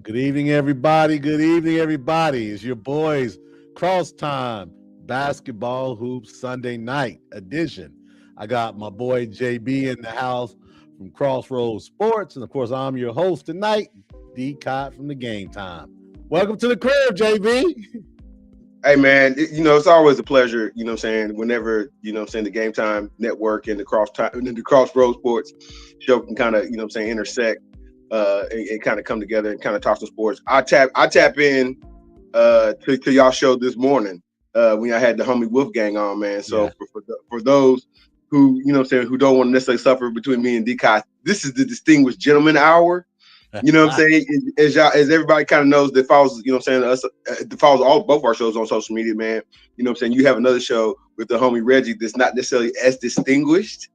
Good evening, everybody. Good evening, everybody. It's your boys, Crosstime Basketball Hoops Sunday Night Edition. I got my boy JB in the house from Crossroads Sports, and of course, I'm your host tonight, D. Cott from the Game Time. Welcome to the crib, JB. Hey man, it's always a pleasure, whenever, the Game Time Network and the Crossroads Sports show can kind of, intersect and kind of come together and kind of talk some sports. I tap in to y'all show this morning when I had the homie Wolfgang on, man. So for those who, who don't want to necessarily suffer between me and D-Kai, this is the Distinguished Gentleman Hour. You know what I'm saying? As everybody kind of knows that follows, us that follows both our shows on social media, man. You know what I'm saying? You have another show with the homie Reggie that's not necessarily as distinguished,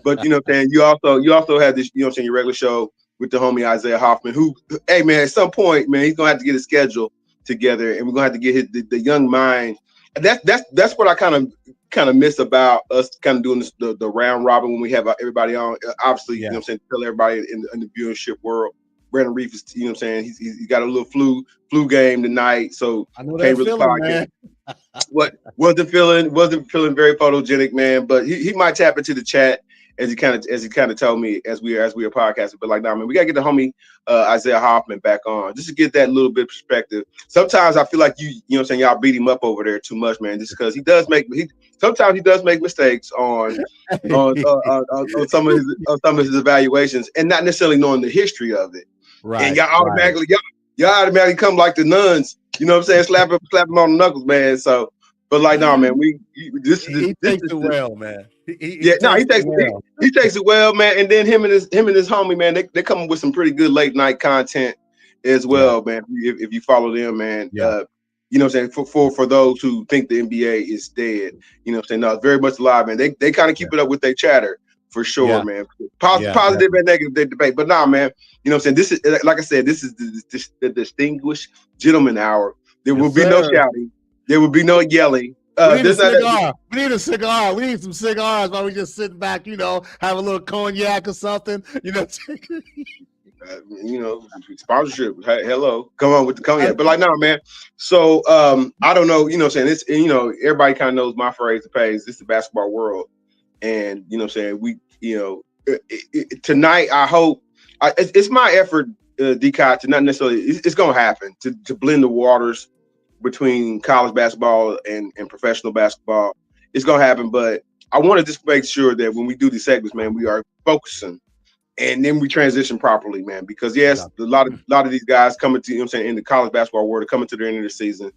but you also have this, your regular show with the homie Isaiah Hoffman, who, hey man, at some point, man, he's gonna have to get a schedule together, and we're gonna have to get the young mind. And that's what I kind of miss about us kind of doing this, the round robin when we have everybody on. Obviously, you know what I'm saying, tell everybody in the viewership world. Brandon Reef is, he got a little flu game tonight, so I know that feeling, man. wasn't feeling very photogenic, man. But he might tap into the chat as he kind of told me as we are podcasting. But like, nah, man, we gotta get the homie Isaiah Hoffman back on just to get that little bit of perspective. Sometimes I feel like y'all beat him up over there too much, man, just because he does make mistakes on some of his evaluations and not necessarily knowing the history of it. Right. And y'all automatically come like the nuns, you know what I'm saying? Slap him on the knuckles, man. So, but like, no, man, he takes it well, man. He takes it well, man. And then him and his homie, man, they come up with some pretty good late night content as well, man. If you follow them, man, you know what I'm saying? For those who think the NBA is dead, you know what I'm saying? No, it's very much alive, man. They kind of keep it up with their chatter. For sure, man. Positive and negative debate. But nah, man, you know what I'm saying? This is, like I said, this is the Distinguished Gentleman Hour. There will be no shouting. There will be no yelling. We need a cigar. We need a cigar. We need some cigars while we just sitting back, have a little cognac or something, Sponsorship. Hello. Come on with the cognac. But like, no, man. So I don't know, you know what I'm saying? It's, everybody kind of knows my phrase, the page. This is the basketball world. And, you know what I'm saying? Tonight, I hope it's my effort, D-Kai, to not necessarily, it's going to happen, to blend the waters between college basketball and professional basketball. It's going to happen, but I want to just make sure that when we do these segments, man, we are focusing and then we transition properly, man, because yes, a lot of these guys coming to, you know what I'm saying, in the college basketball world are coming to the end of the season.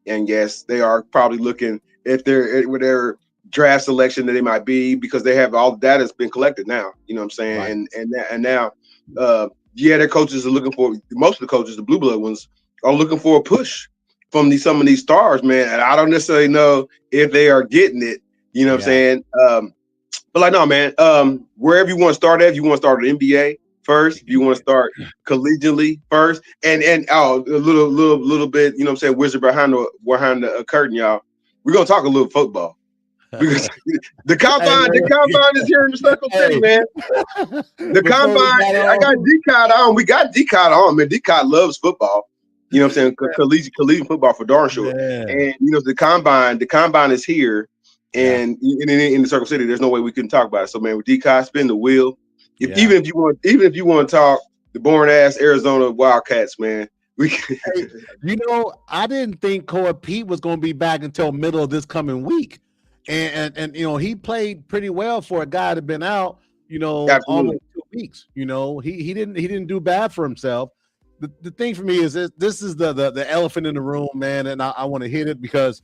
And yes, they are probably looking with their draft selection that they might be, because they have all the data that's been collected now, you know what I'm saying? Right. And now, their coaches are looking for, most of the coaches, the blue blood ones, are looking for a push from some of these stars, man. And I don't necessarily know if they are getting it, you know what I'm saying? But like, no, man, wherever you want to start at, if you want to start at NBA first, if you want to start collegiately first, and a little bit, you know what I'm saying, wizard behind the curtain, y'all. We're gonna talk a little football. Because the combine is here in the Circle City, man. The combine, I got D-Cod on. We got D-Cod on, man. D-Cod loves football. You know what I'm saying? Collegiate football for darn sure. Yeah. And the combine is here, and in the Circle City, there's no way we couldn't talk about it. So, man, with D-Cod, spin the wheel. Even if you want to talk the boring ass Arizona Wildcats, man. I didn't think Coy Pete was going to be back until middle of this coming week. And he played pretty well for a guy that had been out, almost 2 weeks. He didn't do bad for himself. The thing for me is this is the elephant in the room, man, and I want to hit it because,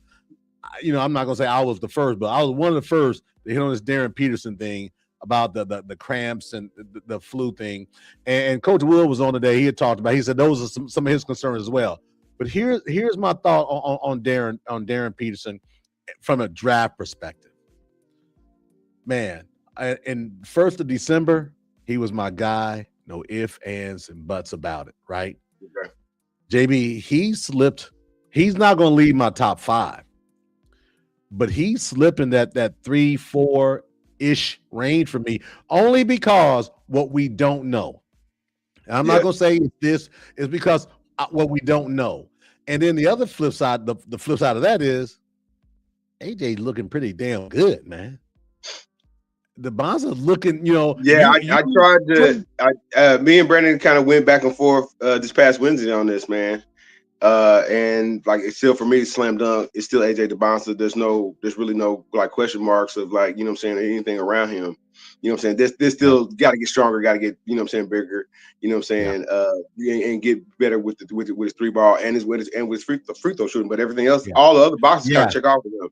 I'm not gonna say I was the first, but I was one of the first to hit on this Darryn Peterson thing about the cramps and the flu thing. And Coach Will was on today. He had talked about. He said those are some of his concerns as well. But here's my thought on Darryn Peterson. From a draft perspective, man, in 1st of December, he was my guy. No ifs, ands, and buts about it, right? Okay. JB, he slipped. He's not going to leave my top 5, but he's slipping that 3-4-ish range for me only because what we don't know. And I'm not gonna say this is because what we don't know. And then the other flip side, the flip side of that is AJ looking pretty damn good, man. The Bonds are looking, Yeah, I tried to. Me and Brandon kind of went back and forth this past Wednesday on this, man. And like it's still for me, slam dunk. It's still AJ DeBonsa. There's really no like question marks of like, anything around him. You know what I'm saying? This still got to get stronger, got to get, bigger. You know what I'm saying? And get better with his three ball and his free throw shooting. But everything else, all the other boxes kind of check off with him.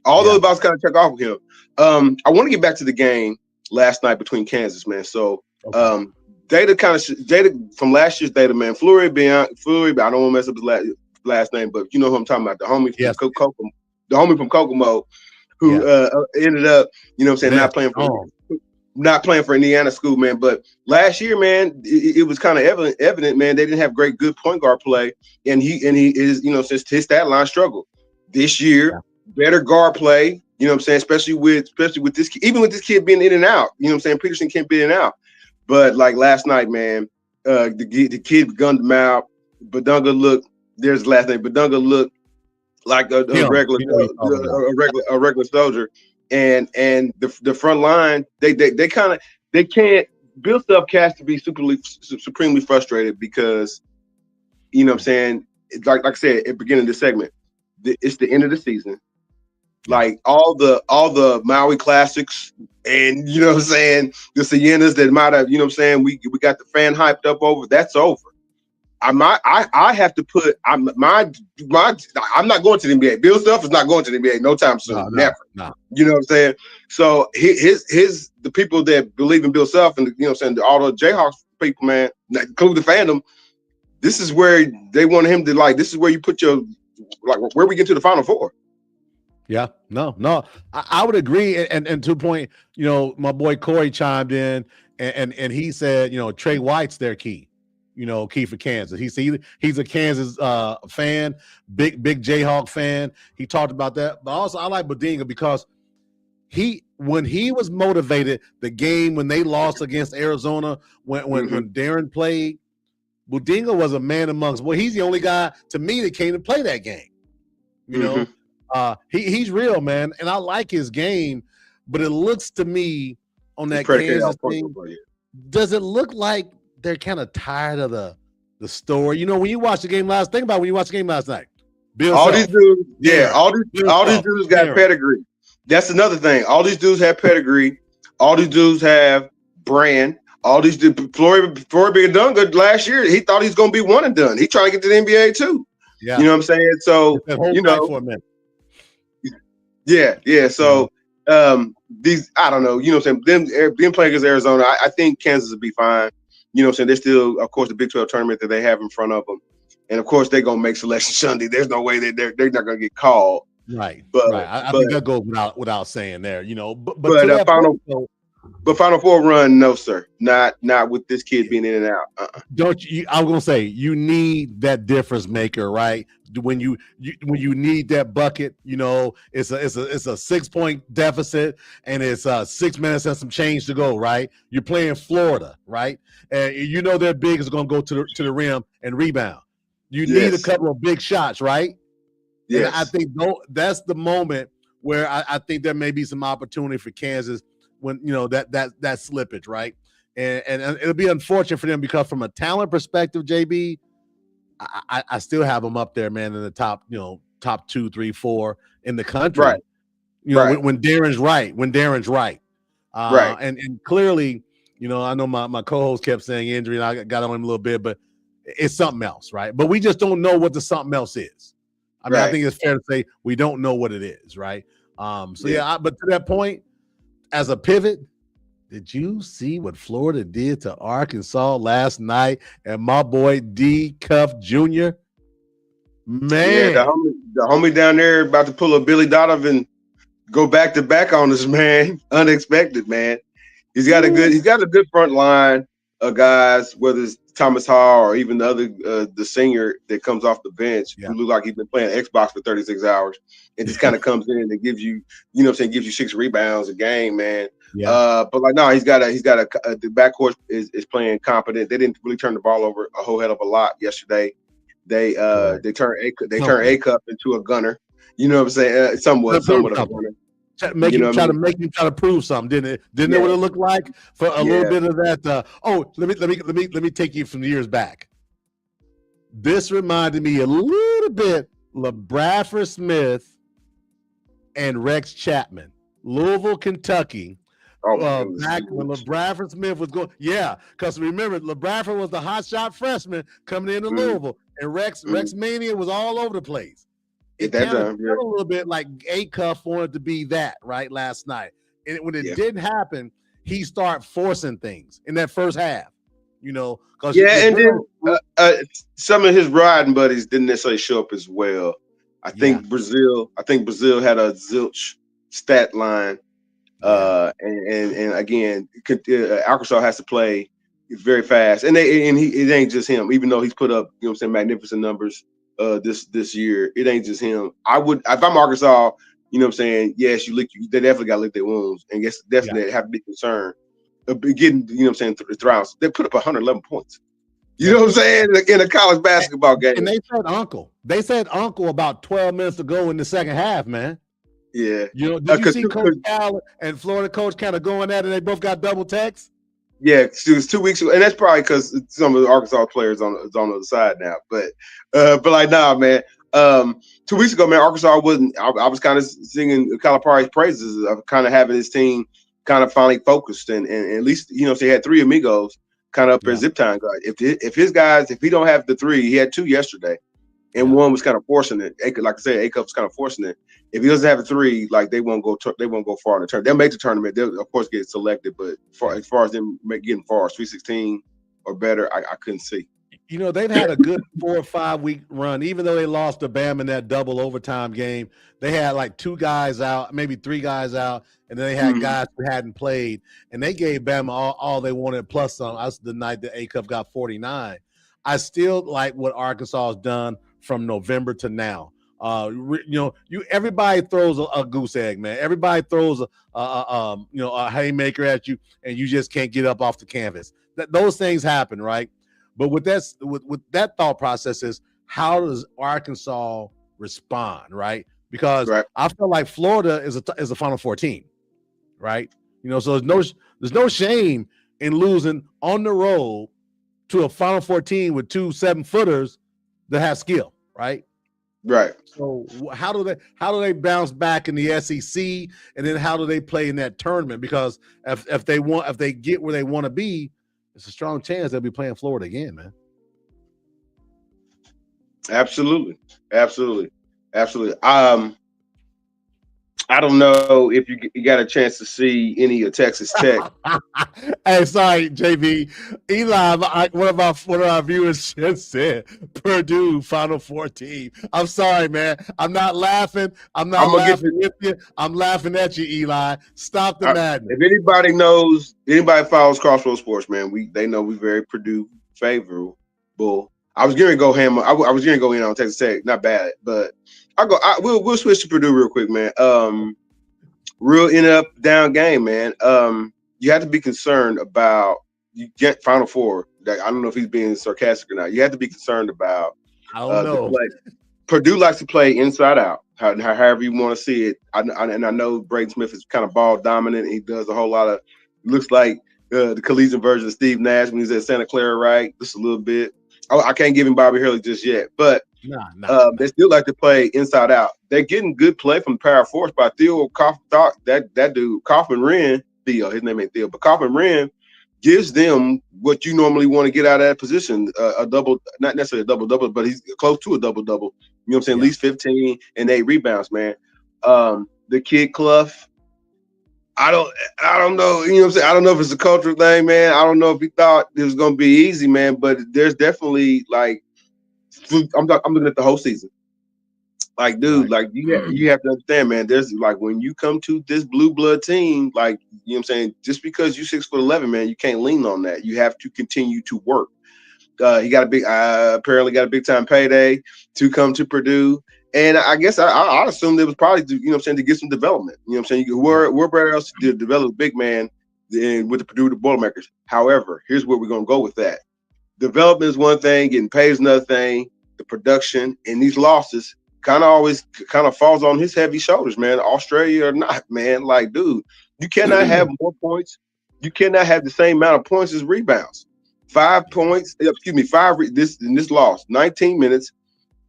All the other boxes kind of check off with him. I want to get back to the game last night between Kansas, man. So data from last year's data, man. Fleury, I don't want to mess up his last name, but you know who I'm talking about, the homie from Kokomo, who ended up, not playing for Indiana school, man. But last year, man, it was kind of evident, man. They didn't have good point guard play, and he is, since his stat line struggled. This year, better guard play, especially with this, even with this kid being in and out, Peterson can't be in and out. But like last night, man, the kid gunned him out. Badunga looked, there's his last name. Badunga looked like a regular soldier, and the front line, they can't. Bill Self has to be supremely frustrated because, like I said at the beginning of the segment, it's the end of the season. Like all the Maui Classics and the Siennas that might have, we got the fan hyped up over, that's over. I have to put I'm not going to the NBA. Bill Self is not going to the NBA no time soon. Never. No. You know what I'm saying? So the people that believe in Bill Self and all the Jayhawks people, man, include the fandom, this is where they want him to this is where you put your where we get to the Final Four. Yeah, no, I would agree. And to a point, my boy Corey chimed in and he said, Trey White's their key, key for Kansas. He's a Kansas fan, big Jayhawk fan. He talked about that, but also I like Badinga because when he was motivated, the game when they lost against Arizona, when Darryn played, Badinga was a man amongst. Well, he's the only guy to me that came to play that game. He's real, man, and I like his game, but it looks to me on that Kansas thing, does it look like they're kind of tired of the story? When you watch the game last, think about when you watch the game last night. All these dudes got pedigree. That's another thing. All these dudes have pedigree. All these dudes have brand. All these dudes, Fleury Badunga last year, he thought he's going to be one and done. He trying to get to the NBA too. Yeah, you know what I'm saying? So for a minute. Yeah. So these, I don't know, what I'm saying? Them playing against Arizona, I think Kansas will be fine. You know what I'm saying? There's still, of course, the Big 12 tournament that they have in front of them. And of course, they're gonna make selection Sunday. There's no way that they're not gonna get called. Right. But I think that goes without saying there, But Final Four run, no, sir. Not with this kid being in and out. Don't you? I'm gonna say you need that difference maker, right? When you need that bucket, it's a 6-point deficit and it's 6 minutes and some change to go, right? You're playing Florida, right? And their big is gonna go to the rim and rebound. You need a couple of big shots, right? Yes. And I think that's the moment where I think there may be some opportunity for Kansas when that slippage, right? And it'll be unfortunate for them because from a talent perspective, JB, I still have them up there, man, in the top 2, 3, 4 in the country. Right. When Darren's right. Right. And clearly, I know my co-host kept saying injury, and I got on him a little bit, but it's something else, right? But we just don't know what the something else is. I mean, I think it's fair to say we don't know what it is, right? But to that point, as a pivot, did you see what Florida did to Arkansas last night and my boy D. Cuff Jr.? Man. Yeah, the homie down there about to pull a Billy Donovan, go back to back on us, man. Unexpected, man. He's got a good front line of guys, whether it's Thomas Hall or even the other the senior that comes off the bench who look like he's been playing Xbox for 36 hours and just kind of comes in and gives you, gives you 6 rebounds a game, man. Yeah. But like no, he's got the backcourt is playing competent. They didn't really turn the ball over a whole hell of a lot yesterday. They turned A Cup into a gunner. You know what I'm saying? Somewhat of a gunner. Try to prove something, didn't it? Didn't it what it looked like for a little bit of that? Let me take you from years back. This reminded me a little bit LaBradford Smith and Rex Chapman, Louisville, Kentucky. Back when LaBradford Smith was going, because remember LaBradford was the hotshot freshman coming into Louisville, and Rex Mania was all over the place. It kind of felt a little bit like A-Cuff wanted to be that right last night, and when it didn't happen, he started forcing things in that first half. Because then some of his riding buddies didn't necessarily show up as well. I think Brazil had a zilch stat line. And again, Arkansas has to play very fast, and it ain't just him. Even though he's put up, magnificent numbers this year, it ain't just him. If I'm Arkansas, yes, they definitely got to lick their wounds, and yes, definitely have to be concerned of getting, through the rounds. They put up 111 points. You know what I'm saying? In a college basketball game, and they said uncle about 12 minutes ago in the second half, man. Yeah. Did you see Coach Cal and Florida coach kind of going at it? They both got double text. Yeah, it was 2 weeks ago, and that's probably because some of the Arkansas players on the other side now. But like, nah, man. 2 weeks ago, man, Arkansas wasn't. I was kind of singing Calipari's praises of kind of having his team kind of finally focused, and at least so he had three amigos kind of up as zip time guys. If he don't have the three, he had two yesterday. And one was kind of forcing it. Like I said, A-Cup was kind of forcing it. If he doesn't have a three, like they won't go far in the tournament. They'll make the tournament. They'll of course get selected, but as far as them getting far, 316 or better, I couldn't see. They've had a good 4 or 5 week run, even though they lost to Bama in that double overtime game. They had like 2 guys out, maybe 3 guys out, and then they had guys who hadn't played, and they gave Bama all they wanted plus some. That's the night that A-Cup got 49. I still like what Arkansas has done from November to now. Everybody throws a goose egg, man. Everybody throws a haymaker at you, and you just can't get up off the canvas. Those things happen, right? But with that thought process is, how does Arkansas respond, right? Because I feel like Florida is a Final Four team, right? So there's no shame in losing on the road to a Final Four team with 2 7-footers that have skill, right? Right. So how do they bounce back in the SEC, and then how do they play in that tournament? Because if they get where they want to be, it's a strong chance they'll be playing Florida again, man. Absolutely. I don't know if you got a chance to see any of Texas Tech. Hey, sorry, JB. Eli, one of our viewers just said Purdue Final Four team. I'm sorry, man. I'm not laughing. I'm laughing with you. I'm laughing at you, Eli. Stop the madness. If anybody follows Crossroads Sports, man, they know we're very Purdue favorable. I was going to go ham. I was going to go in on Texas Tech. Not bad, but we'll switch to Purdue real quick, man. Real in up down game, man. You have to be concerned about you get Final Four. I don't know if he's being sarcastic or not. You have to be concerned about. I don't know. The play. Purdue likes to play inside out, however you want to see it. And I know Braden Smith is kind of ball dominant. He does a whole lot of. Looks like the collegiate version of Steve Nash when he's at Santa Clara, right? Just a little bit. I can't give him Bobby Hurley just yet, but they still like to play inside out. They're getting good play from the Power Force by Theo that dude Kaufman Wren. Theo, his name ain't Theo, but Kaufman Wren gives them what you normally want to get out of that position. A double, not necessarily a double, but he's close to a double. You know what I'm saying? At least 15 and 8 rebounds, man. The kid Clough. I don't know. You know what I'm saying? I don't know if it's a cultural thing, man. I don't know if he thought it was going to be easy, man. But there's definitely I'm looking at the whole season. Like, dude, like you have to understand, man. There's like when you come to this blue blood team, like you know what I'm saying. Just because you're 6'11", man, you can't lean on that. You have to continue to work. He got apparently got a big time payday to come to Purdue. And I guess I assumed it was probably to, you know what I'm saying, to get some development. You know what I'm saying? Where better else to develop a big man than with the Purdue Boilermakers? However, here's where we're gonna go with that. Development is one thing, getting paid is another thing. The production and these losses kind of falls on his heavy shoulders, man. Australia or not, man. Like, dude, you cannot have more points. You cannot have the same amount of points as rebounds. 5 points, this loss, 19 minutes,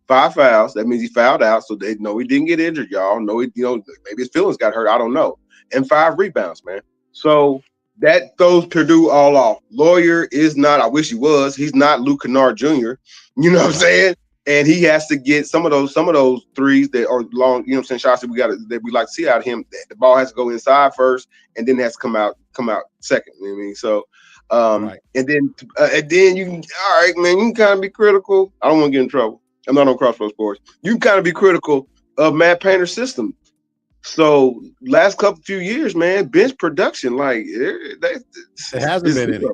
5 fouls. That means he fouled out, so they know he didn't get injured, y'all. Know he, maybe his feelings got hurt. I don't know. And 5 rebounds, man. So that throws Purdue all off. Lawyer is not. I wish he was. He's not Luke Kennard Jr. You know what I'm saying? And he has to get some of those threes that are long. You know what I'm saying? Shots that we like to see out of him. The ball has to go inside first, and then it has to come out second. You know what I mean? So. Right. And then you can, all right, man, you can kind of be critical. I don't want to get in trouble. I'm not on Crossroads Sports. You can kind of be critical of Matt Painter's system. So last few years, man, bench production, like it hasn't been any.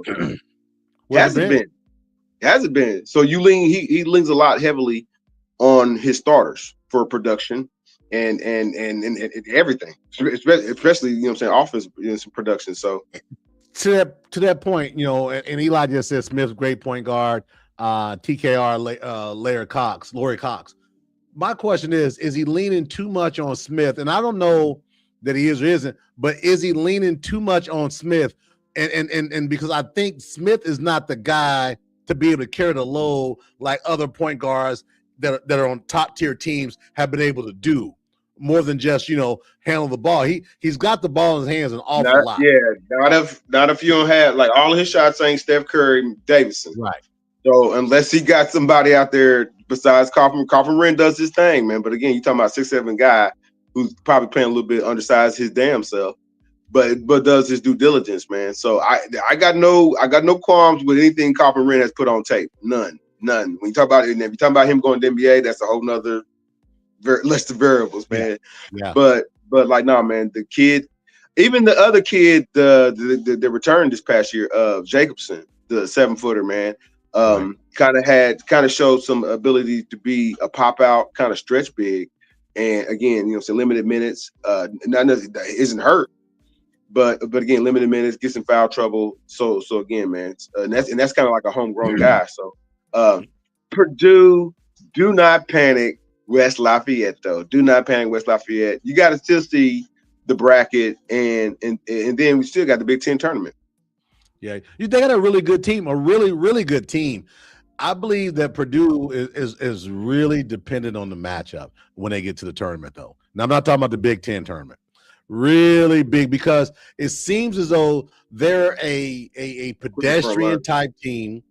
Hasn't been. So he leans a lot heavily on his starters for production and everything, especially, you know what I'm saying, offense production. So to that point, you know, and Eli just said Smith's great point guard, TKR, Lori Cox. My question is he leaning too much on Smith? And I don't know that he is or isn't, but is he leaning too much on Smith? And because I think Smith is not the guy to be able to carry the load like other point guards that are on top tier teams have been able to do, more than just, you know, handle the ball. He's got the ball in his hands an awful lot. Yeah, not if you don't have, like, all of his shots ain't Steph Curry, Davidson. Right. So unless he got somebody out there besides Coffin Wren does his thing, man. But again, you're talking about 6'7" guy who's probably playing a little bit undersized his damn self, but does his due diligence, man. So I got no qualms with anything Coffin Wren has put on tape. None. When you talk about it, and if you talk about him going to the NBA, that's a whole nother list of variables, man. Yeah. But like, nah, man, the kid, even the other kid, the return this past year, Jacobson, the 7-footer, man. Kind of showed some ability to be a pop out kind of stretch big, and again, you know, so limited minutes. Isn't hurt, but again, limited minutes, gets in foul trouble. So again, man, and that's kind of like a homegrown guy. So Purdue, do not panic West Lafayette, though. Do not panic West Lafayette. You got to still see the bracket, and then we still got the Big Ten tournament. Yeah, they got a really good team, a really, really good team. I believe that Purdue is really dependent on the matchup when they get to the tournament, though. Now, I'm not talking about the Big Ten tournament. Really big, because it seems as though they're a pedestrian type team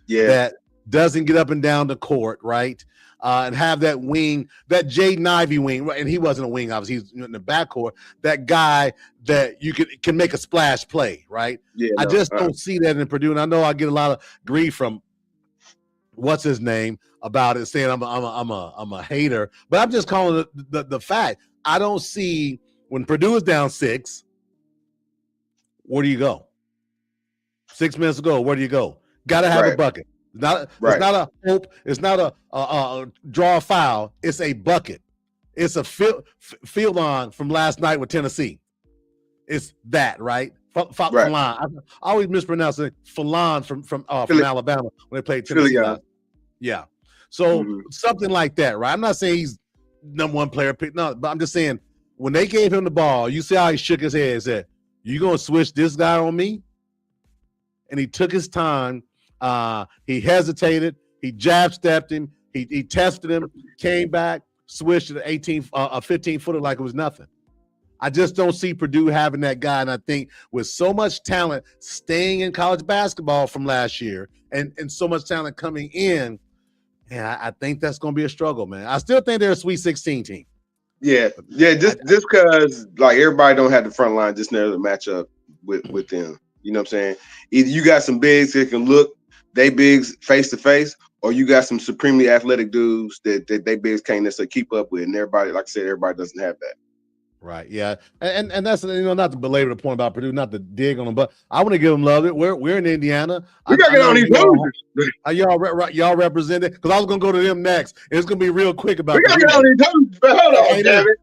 that doesn't get up and down the court, right? And have that wing, that Jaden Ivey wing, and he wasn't a wing, obviously, he's in the backcourt. That guy that you can make a splash play, right? Yeah, I just don't see that in Purdue, and I know I get a lot of grief from what's his name about it, saying I'm a hater, but I'm just calling it the fact. I don't see, when Purdue is down 6, where do you go? 6 minutes ago, where do you go? Got to have a bucket. It's not a hope. It's not a draw foul. It's a bucket. It's a field on from last night with Tennessee. It's that, right? Falon. I always mispronounce it. Falon from Alabama when they played Tennessee. Yeah. So something like that, right? I'm not saying he's number one player pick. No, but I'm just saying when they gave him the ball, you see how he shook his head and said, "You gonna switch this guy on me?" And he took his time. He hesitated. He jab stepped him. He tested him. Came back. Switched to the 15-footer like it was nothing. I just don't see Purdue having that guy. And I think with so much talent staying in college basketball from last year and so much talent coming in, I think that's going to be a struggle, man. I still think they're a Sweet 16 team. Yeah. Just because like everybody don't have the front line just never match up with them. You know what I'm saying? Either you got some bigs that can look they bigs face to face, or you got some supremely athletic dudes that they bigs can't necessarily keep up with. And everybody, like I said, everybody doesn't have that. Right. Yeah. And that's not to belabor the point about Purdue, not to dig on them, but I want to give them love. We're in Indiana. We gotta get on these losers. Y'all represented because I was gonna go to them next. It's gonna be real quick about. We gotta get on these losers. But hold on, damn it.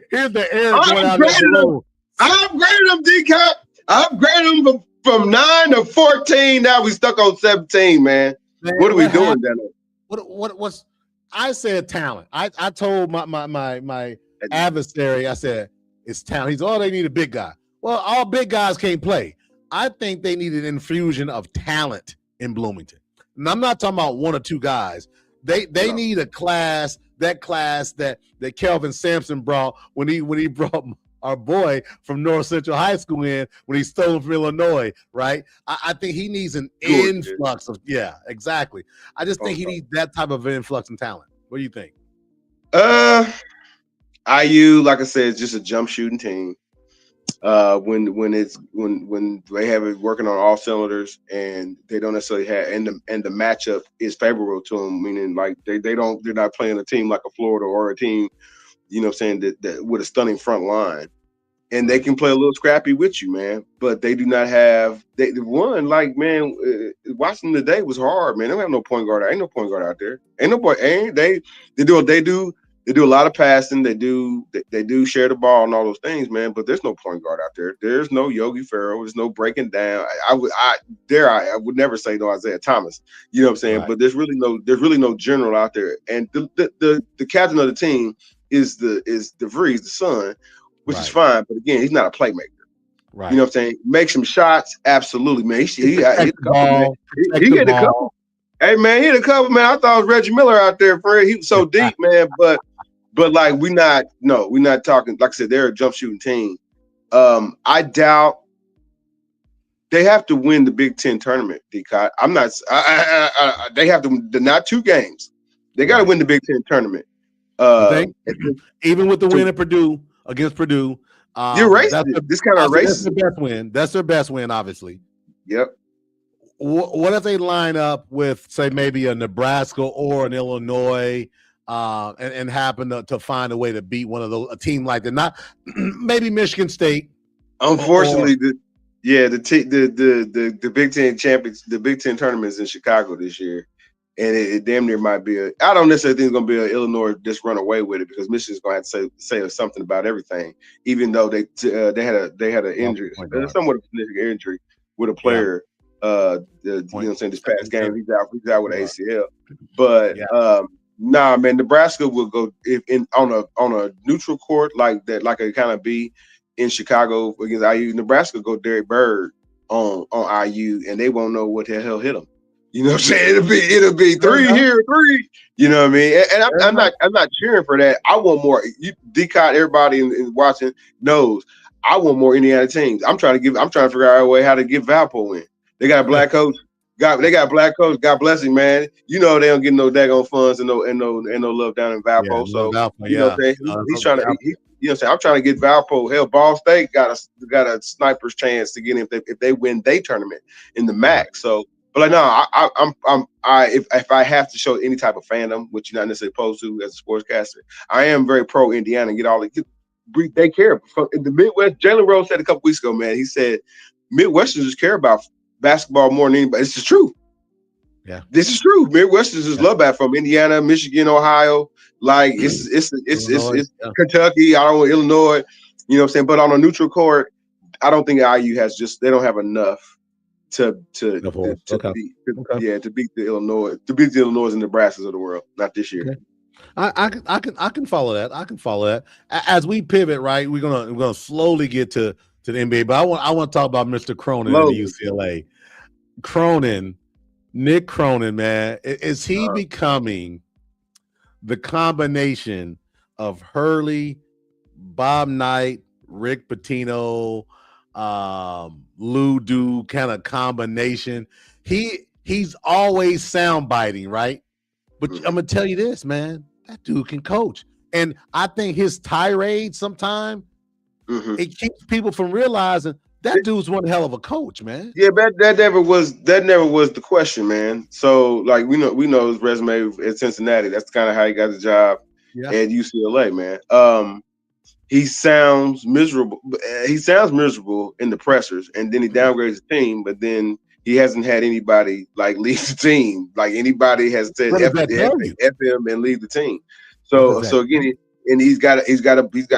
Here's the air going out there below. I upgraded them, D-Cup. I upgraded them from 9 to 14. Now we stuck on 17, man. What are we doing, Dennis? What's I said talent. I told my adversary, I said it's talent. He's all they need a big guy. Well, all big guys can't play. I think they need an infusion of talent in Bloomington. And I'm not talking about one or two guys. They need a class that Kelvin Sampson brought when he brought our boy from North Central High School in when he stole from Illinois, right? I think he needs an influx of exactly. I just think he needs that type of influx in talent. What do you think? IU, like I said, is just a jump shooting team. When they have it working on all cylinders and they don't necessarily have and the matchup is favorable to them, meaning like they're not playing a team like a Florida or a team, you know what I'm saying, that with a stunning front line. And they can play a little scrappy with you, man. But they do not have watching today was hard, man. They don't have no point guard. Ain't no point guard out there. Ain't no point. They do a lot of passing. They do share the ball and all those things, man. But there's no point guard out there. There's no Yogi Ferrell. There's no breaking down. I would never say no Isaiah Thomas. You know what I'm saying? Right. But there's really no general out there. And the captain of the team is DeVries, the son. Which is fine, but again, he's not a playmaker. Right. You know what I'm saying? Make some shots, absolutely, man. He hit a couple, man. He hit a couple. Hey, man, he hit a couple, man. I thought it was Reggie Miller out there, Fred. He was so deep, man. But like, we're not talking. Like I said, they're a jump shooting team. I doubt they have to win the Big Ten tournament. D-Cot. I'm not. They have to not 2 games. They got to win the Big Ten tournament. Even with the win at Purdue. Against Purdue, you're racist. This kind of racist. That's their best win. That's their best win, obviously. Yep. What if they line up with, say, maybe a Nebraska or an Illinois, and happen to find a way to beat one of those, a team like that? Not maybe Michigan State. Unfortunately, the Big Ten champions, the Big Ten tournament is in Chicago this year. And it damn near might be I don't necessarily think it's going to be an Illinois just run away with it because Michigan's going to have to say something about everything, even though they had an injury, somewhat of a significant injury with a player. You know what I'm saying, this past game he's out with an ACL. But nah, man, Nebraska will go on a neutral court like that, like it kind of be in Chicago against IU. Nebraska go Derek Bird on IU, and they won't know what the hell hit them. You know what I'm saying? It'll be 3 here, 3. You know what I mean? And I'm not cheering for that. I want more. D-Cot, everybody in watching knows. I want more Indiana teams. I'm trying to figure out a way how to get Valpo in. They got a black coach. They got a black coach. God bless him, man. You know they don't get no daggone funds and no love down in Valpo. You know what I'm saying? He's trying to. You know what I'm saying? I'm trying to get Valpo. Hell, Ball State got a sniper's chance to get in if they win their tournament in the MAC. So. But like no, if I have to show any type of fandom, which you're not necessarily opposed to as a sportscaster, I am very pro Indiana and they care. In the Midwest, Jalen Rose said a couple weeks ago, man, he said Midwesterners just care about basketball more than anybody. This is true. Yeah, this is true. Midwesterners just love that from Indiana, Michigan, Ohio. Like it's Kentucky. I don't know, Illinois. You know what I'm saying? But on a neutral court, I don't think IU they don't have enough to beat the Illinois and Nebraskas of the world. Not this year. Okay. I can follow that. I can follow that. As we pivot, right, we're gonna slowly get to the NBA, but I want to talk about Mr. Cronin in the UCLA. Nick Cronin, man, is he becoming the combination of Hurley, Bob Knight, Rick Pitino, Lou Do kind of combination? He's always sound biting, right? But I'm gonna tell you this, man, that dude can coach. And I think his tirade sometimes it keeps people from realizing that dude's one hell of a coach, man. Yeah, that never was the question, man. So like we know his resume at Cincinnati. That's kind of how he got the job at UCLA, man. he sounds miserable. He sounds miserable in the pressers, and then he downgrades the team. But then he hasn't had anybody like leave the team. Like anybody has said What does that tell you? F him and leave the team. What does So that again, and he's got at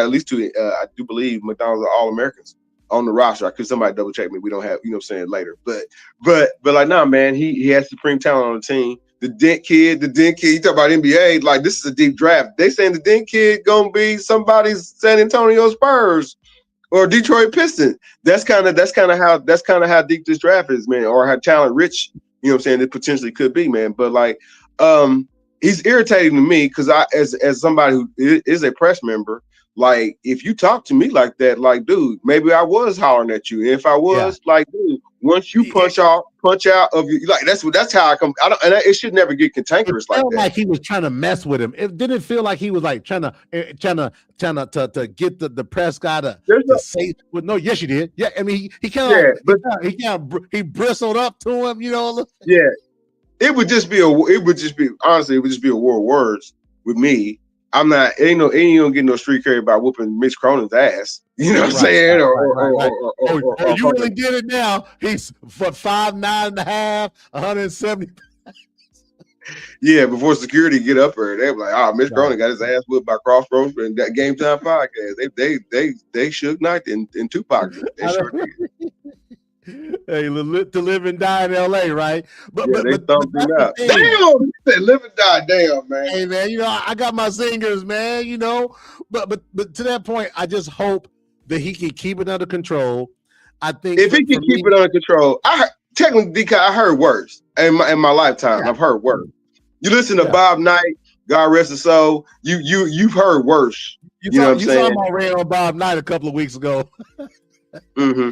least two. I do believe McDonald's are All-Americans on the roster. Could somebody double check me? We don't have, what I'm saying, later. But like, nah, man, he has supreme talent on the team. The Dent kid, you talk about NBA, like this is a deep draft. They saying the Dent kid gonna be somebody's San Antonio Spurs or Detroit Pistons. That's kind of how deep this draft is, man, or how talent rich, what I'm saying, it potentially could be, man. But like, he's irritating to me because as somebody who is a press member, like if you talk to me like that, like, dude, maybe I was hollering at you. And if I was, like, dude, once you punch out of you, like that's how I come. It should never get cantankerous like that. Like he was trying to mess with him. It didn't feel like he was like trying to get the press guy to say. Well, no, yes, you did. Yeah, I mean he bristled up to him. Yeah, it would just be honestly, it would just be a war of words with me. I'm not, ain't gonna get no street carry by whooping Mitch Cronin's ass. You know what I'm saying? Or you really did it now. He's for 5'9.5", 170. Yeah, before security get up there, they were like, Mitch Cronin got his ass whipped by Crossroads and that Game Time podcast. They shook Knight in Tupac. They sure did. Hey, to live and die in LA, right? But they thumped him out. Damn, they live and die, damn, man. Hey, man, I got my singers, man. But to that point, I just hope that he can keep it under control. I think if he can keep it under control, I heard worse in my lifetime. I've heard worse. You listen to Bob Knight, God rest his soul. You've heard worse. You know what I'm saying? You saw my rant on Bob Knight a couple of weeks ago. Mm-hmm.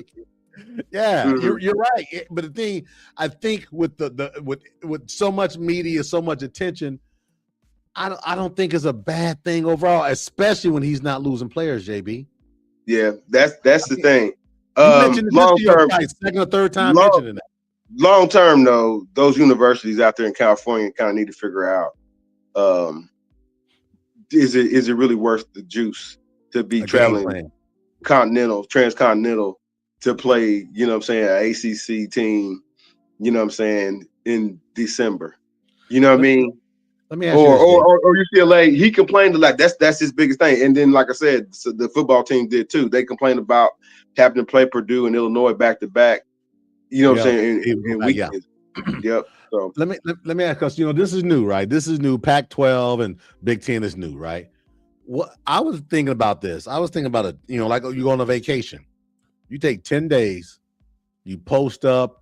Yeah, you're right. But the thing, I think with with so much media, so much attention, I don't think it's a bad thing overall, especially when he's not losing players, JB. Yeah, that's the thing. Long term, second or third time mentioning that. Long term, though, those universities out there in California kind of need to figure out: is it really worth the juice to be traveling transcontinental? To play, an ACC team, in December. You know what I mean? Let me ask you this, or UCLA, he complained a lot. That's his biggest thing. And then, like I said, so the football team did too. They complained about having to play Purdue and Illinois back to back. You know what I'm saying? In weekends. Yep. So let me ask us. This is new, right? This is new. Pac-12 and Big Ten is new, right? What I was thinking about this. I was thinking about it. Like you go on a vacation. You take 10 days, you post up,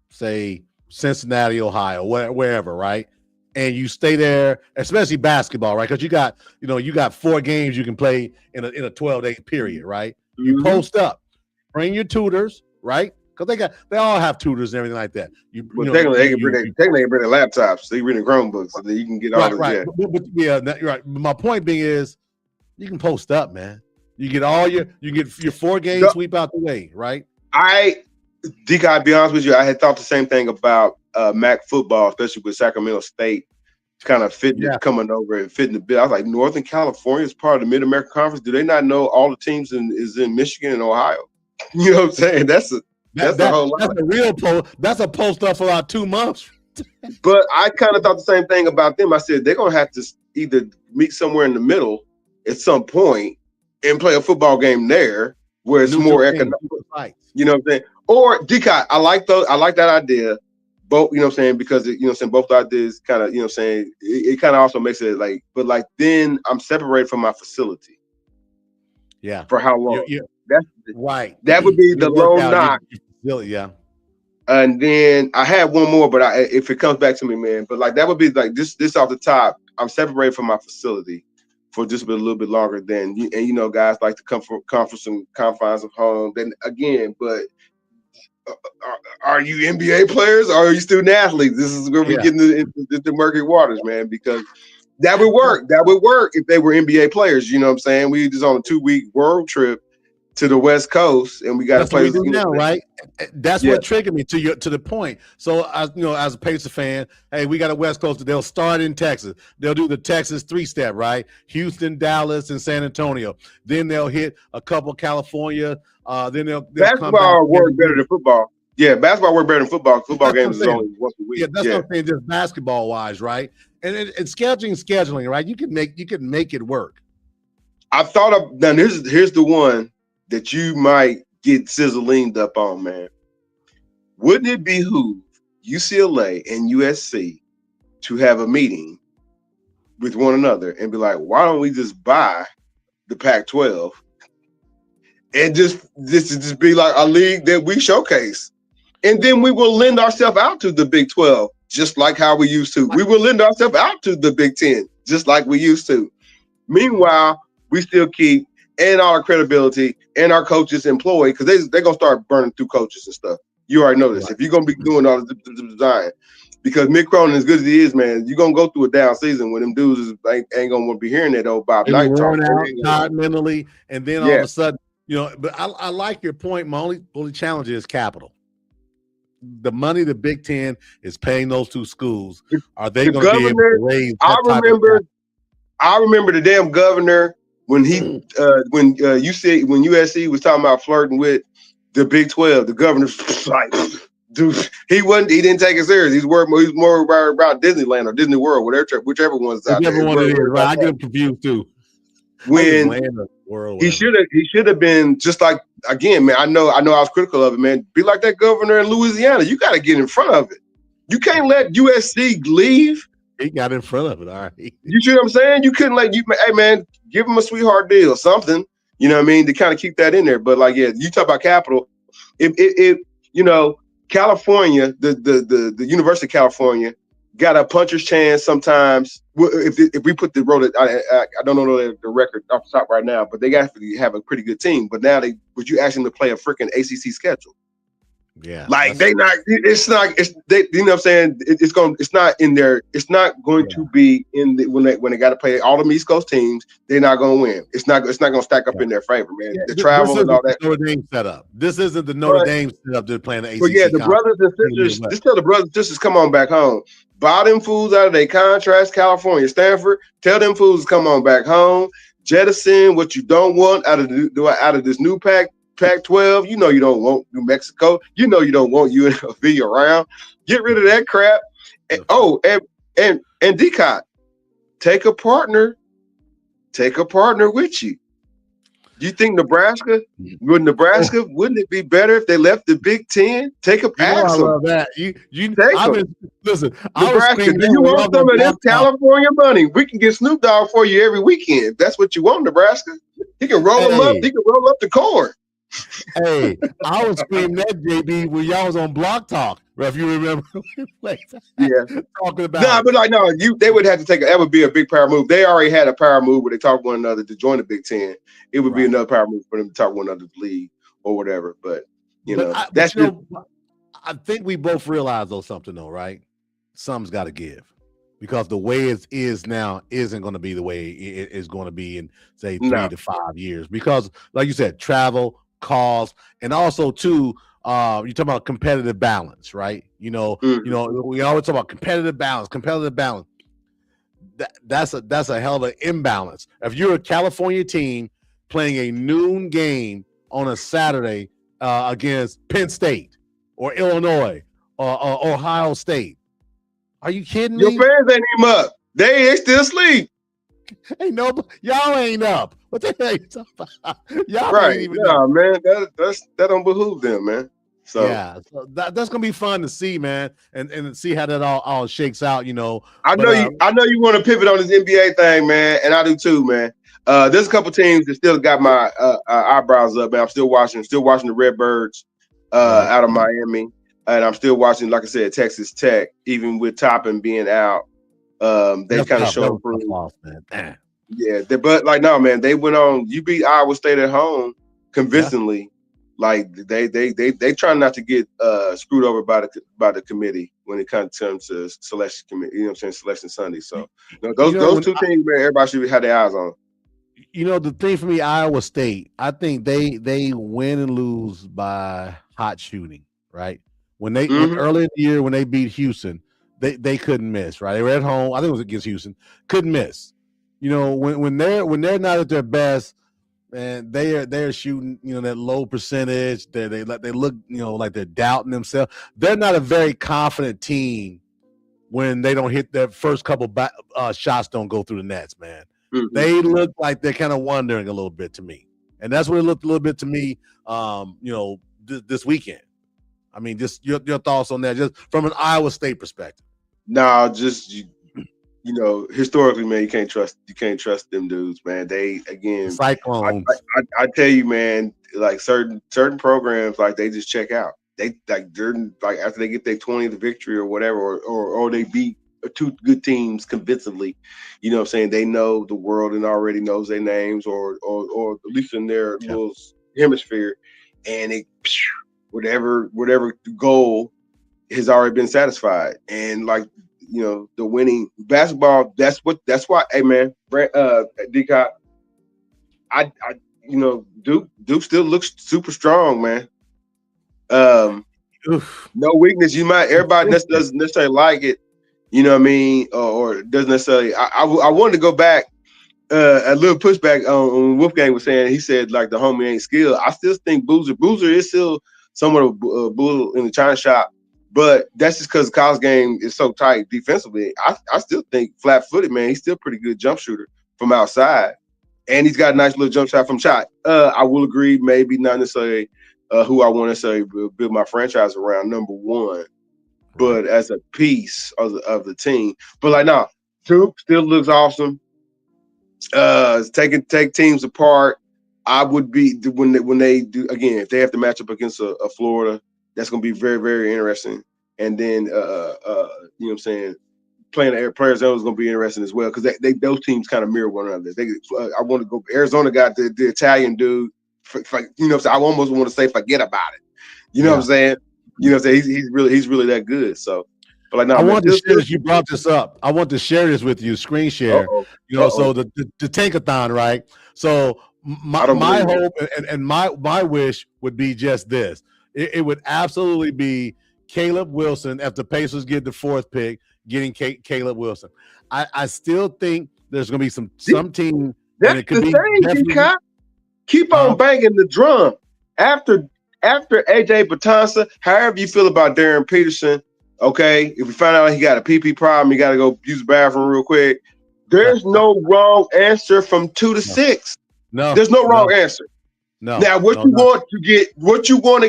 say Cincinnati, Ohio, wherever, right? And you stay there, especially basketball, right? Because you got 4 games you can play in a 12-day period, right? Mm-hmm. You post up, bring your tutors, right? Because they all have tutors and everything like that. Technically, they can bring their laptops. They bring the Chromebooks, so that you can get all this. Right. But right. My point being is, you can post up, man. You get your 4 games sweep out the way, right? DK, I'll be honest with you, I had thought the same thing about MAC football, especially with Sacramento State kind of coming over and fitting the bill. I was like, Northern California is part of the Mid-American Conference. Do they not know all the teams is in Michigan and Ohio? You know what I'm saying? That's a whole lot. That's a real post. That's a post up for about 2 months. But I kind of thought the same thing about them. I said they're gonna have to either meet somewhere in the middle at some point and play a football game there where it's more economic. You know what I'm saying? Or DK, I like that idea. Both, you know what I'm saying, because both ideas kind of, it kind of also makes it but then I'm separated from my facility. Yeah. For how long? That's right. That would be the low knock. Yeah. And then I had one more, but if it comes back to me, man, but that would be this off the top. I'm separated from my facility for just a little bit longer than, and guys like to come from some confines of home. Then again, but are you NBA players or are you student athletes? This is where we get into the murky waters, man, because that would work. That would work if they were NBA players. You know what I'm saying? We just on a 2-week world trip to the West Coast, and we got to That's what play. we do now, right? That's what triggered me to the point. So, as a Pacer fan, hey, we got a West Coast. They'll start in Texas. They'll do the Texas 3-step, right? Houston, Dallas, and San Antonio. Then they'll hit a couple California. Then they'll come back. Basketball work better than football. Yeah, basketball work better than football. Football games is only once a week. Yeah, that's what I'm saying. Just basketball wise, right? And scheduling, right? You can make it work. I thought of now. Here's the one that you might get sizzling up on, man. Wouldn't it behoove UCLA and USC to have a meeting with one another and be like, why don't we just buy the Pac-12 and just be like a league that we showcase? And then we will lend ourselves out to the Big 12, just like how we used to. We will lend ourselves out to the Big 10, just like we used to. Meanwhile, we still keep and our credibility and our coaches employed, because they're going to start burning through coaches and stuff. You already know this. Right. If you're going to be doing all the design, because Mick Cronin, as good as he is, man, you're going to go through a down season when them dudes ain't going to want to be hearing that old Bob Knight talk. Out mentally, and then all of a sudden, but I like your point. My only challenge is capital. The money the Big Ten is paying those two schools, are they going to be able to raise that I remember the damn governor when when USC was talking about flirting with the Big 12. The governor's like, dude, he didn't take it serious. He's more about Disneyland or Disney World, whichever one's out there. Whichever one it is, right? I get them confused too. When he should have been just like, again, man. I know I was critical of it, man. Be like that governor in Louisiana. You got to get in front of it. You can't let USC leave. He got in front of it, all right. You see what I'm saying? You couldn't hey man, give him a sweetheart deal, something. You know what I mean, to kind of keep that in there. But like, you talk about capital. If California, the University of California got a puncher's chance sometimes. If we put the road, I don't know the record off the top right now, but they got to have a pretty good team. But now would you ask them to play a freaking ACC schedule? Yeah, like you know what I'm saying? It's not in there. It's not going to be in when they got to play all the East Coast teams. They're not going to win. It's not going to stack up in their favor, man. The travel and all that. Notre Dame setup. This isn't the Notre Dame setup they're playing the ACC. But the brothers and sisters. Just tell the brothers and sisters, come on back home. Buy them fools out of their contracts. California, Stanford. Tell them fools to come on back home. Jettison what you don't want out of this new Pac-12, you don't want New Mexico. You don't want UNLV around. Get rid of that crap. And DCOT, take a partner with you. You think Nebraska? Wouldn't it be better if they left the Big Ten? Take a pass. I love that. Listen, Nebraska, do you want some of this California money? We can get Snoop Dogg for you every weekend. That's what you want, Nebraska. He can roll them up. He can roll up the corn. Hey, I was screaming that, JB, when y'all was on Block Talk, if you remember. Talking about they would have to that would be a big power move. They already had a power move where they talk one another to join the Big Ten. It would be another power move for them to talk one another to league or whatever. But I think we both realize something though, right? Something's got to give. Because the way it is now isn't going to be the way it is going to be in, say, 3 to 5 years. Because, like you said, travel, cost, and also too, you're talking about competitive balance, right? We always talk about competitive balance. That's a hell of an imbalance. If you're a California team playing a noon game on a Saturday against Penn State or Illinois or Ohio State, are you kidding me? Your fans ain't even up. They ain't still asleep. Y'all ain't up. What the hell are you talking about? Y'all right. ain't even up. Man. That don't behoove them, man. So so that's gonna be fun to see, man, and see how that all shakes out. I know you want to pivot on this NBA thing, man, and I do too, man. There's a couple teams that still got my eyebrows up, man. I'm still watching the Redbirds out of Miami. And I'm still watching, like I said, Texas Tech, even with Toppin being out. They kind of showed through. Yeah, but man, they went on. You beat Iowa State at home convincingly. Yeah. Like they try not to get screwed over by the committee when it comes to selection committee. You know what I'm saying? Selection Sunday. So those two things, man, everybody should have their eyes on. You know, the thing for me, Iowa State, I think they win and lose by hot shooting, right? When early in the year when they beat Houston, they couldn't miss, right? They were at home. I think it was against Houston, couldn't miss. You know, when they're not at their best, and they're shooting, you know, that low percentage. They look, you know, like they're doubting themselves. They're not a very confident team when they don't hit their first couple shots, don't go through the nets, man. They look like they're kind of wondering a little bit to me, and that's what it looked a little bit to me. You know, this weekend. I mean, just your thoughts on that, just from an Iowa State perspective. No, just you know, historically, man, you can't trust them dudes, man. They The again, Cyclones. I tell you, man, like certain programs, like they just check out. They they're like after they get their 20th victory or whatever, or they beat two good teams convincingly, you know what I'm saying? They know the world and already knows their names or at least in their little hemisphere, and it whatever goal has already been satisfied. And like, you know, the winning basketball, that's why, hey man, Deacon, I you know, Duke still looks super strong, man. No weakness. Everybody doesn't necessarily like it, you know what I mean, or doesn't necessarily. I wanted to go back a little pushback on Wolfgang was saying. He said like the homie ain't skilled. I still think Boozer is still somewhat of a bull in the China shop, but that's just because the college game is so tight defensively. I still think flat-footed, man, he's still a pretty good jump shooter from outside, and he's got a nice little jump shot from shot. I will agree, maybe not necessarily who I want to say build my franchise around, number one, but as a piece of the team. But like, nah, Duke still looks awesome. Take teams apart. I would be when they do again, if they have to match up against a Florida, that's going to be very, very interesting. And then you know what I'm saying, playing Arizona is going to be interesting as well, because those teams kind of mirror one another. I want to go. Arizona got the Italian dude. You know, so I almost want to say forget about it. You know what I'm saying? You know what I'm saying? He's really that good. So, but like, no, I want to share this. You brought this up. I want to share this with you. Screen share. You know, so the tankathon, right? So my hope and my wish would be just this. It would absolutely be Caleb Wilson after Pacers get the 4th pick, getting Caleb Wilson. I still think there's going to be some team. That's it could the thing, keep on banging the drum. After AJ Batanza, however you feel about Darryn Peterson, okay, if we find out he got a PP problem, you got to go use the bathroom real quick. There's no wrong answer from 2 to 6. No, there's no wrong answer. No. Now, what you want to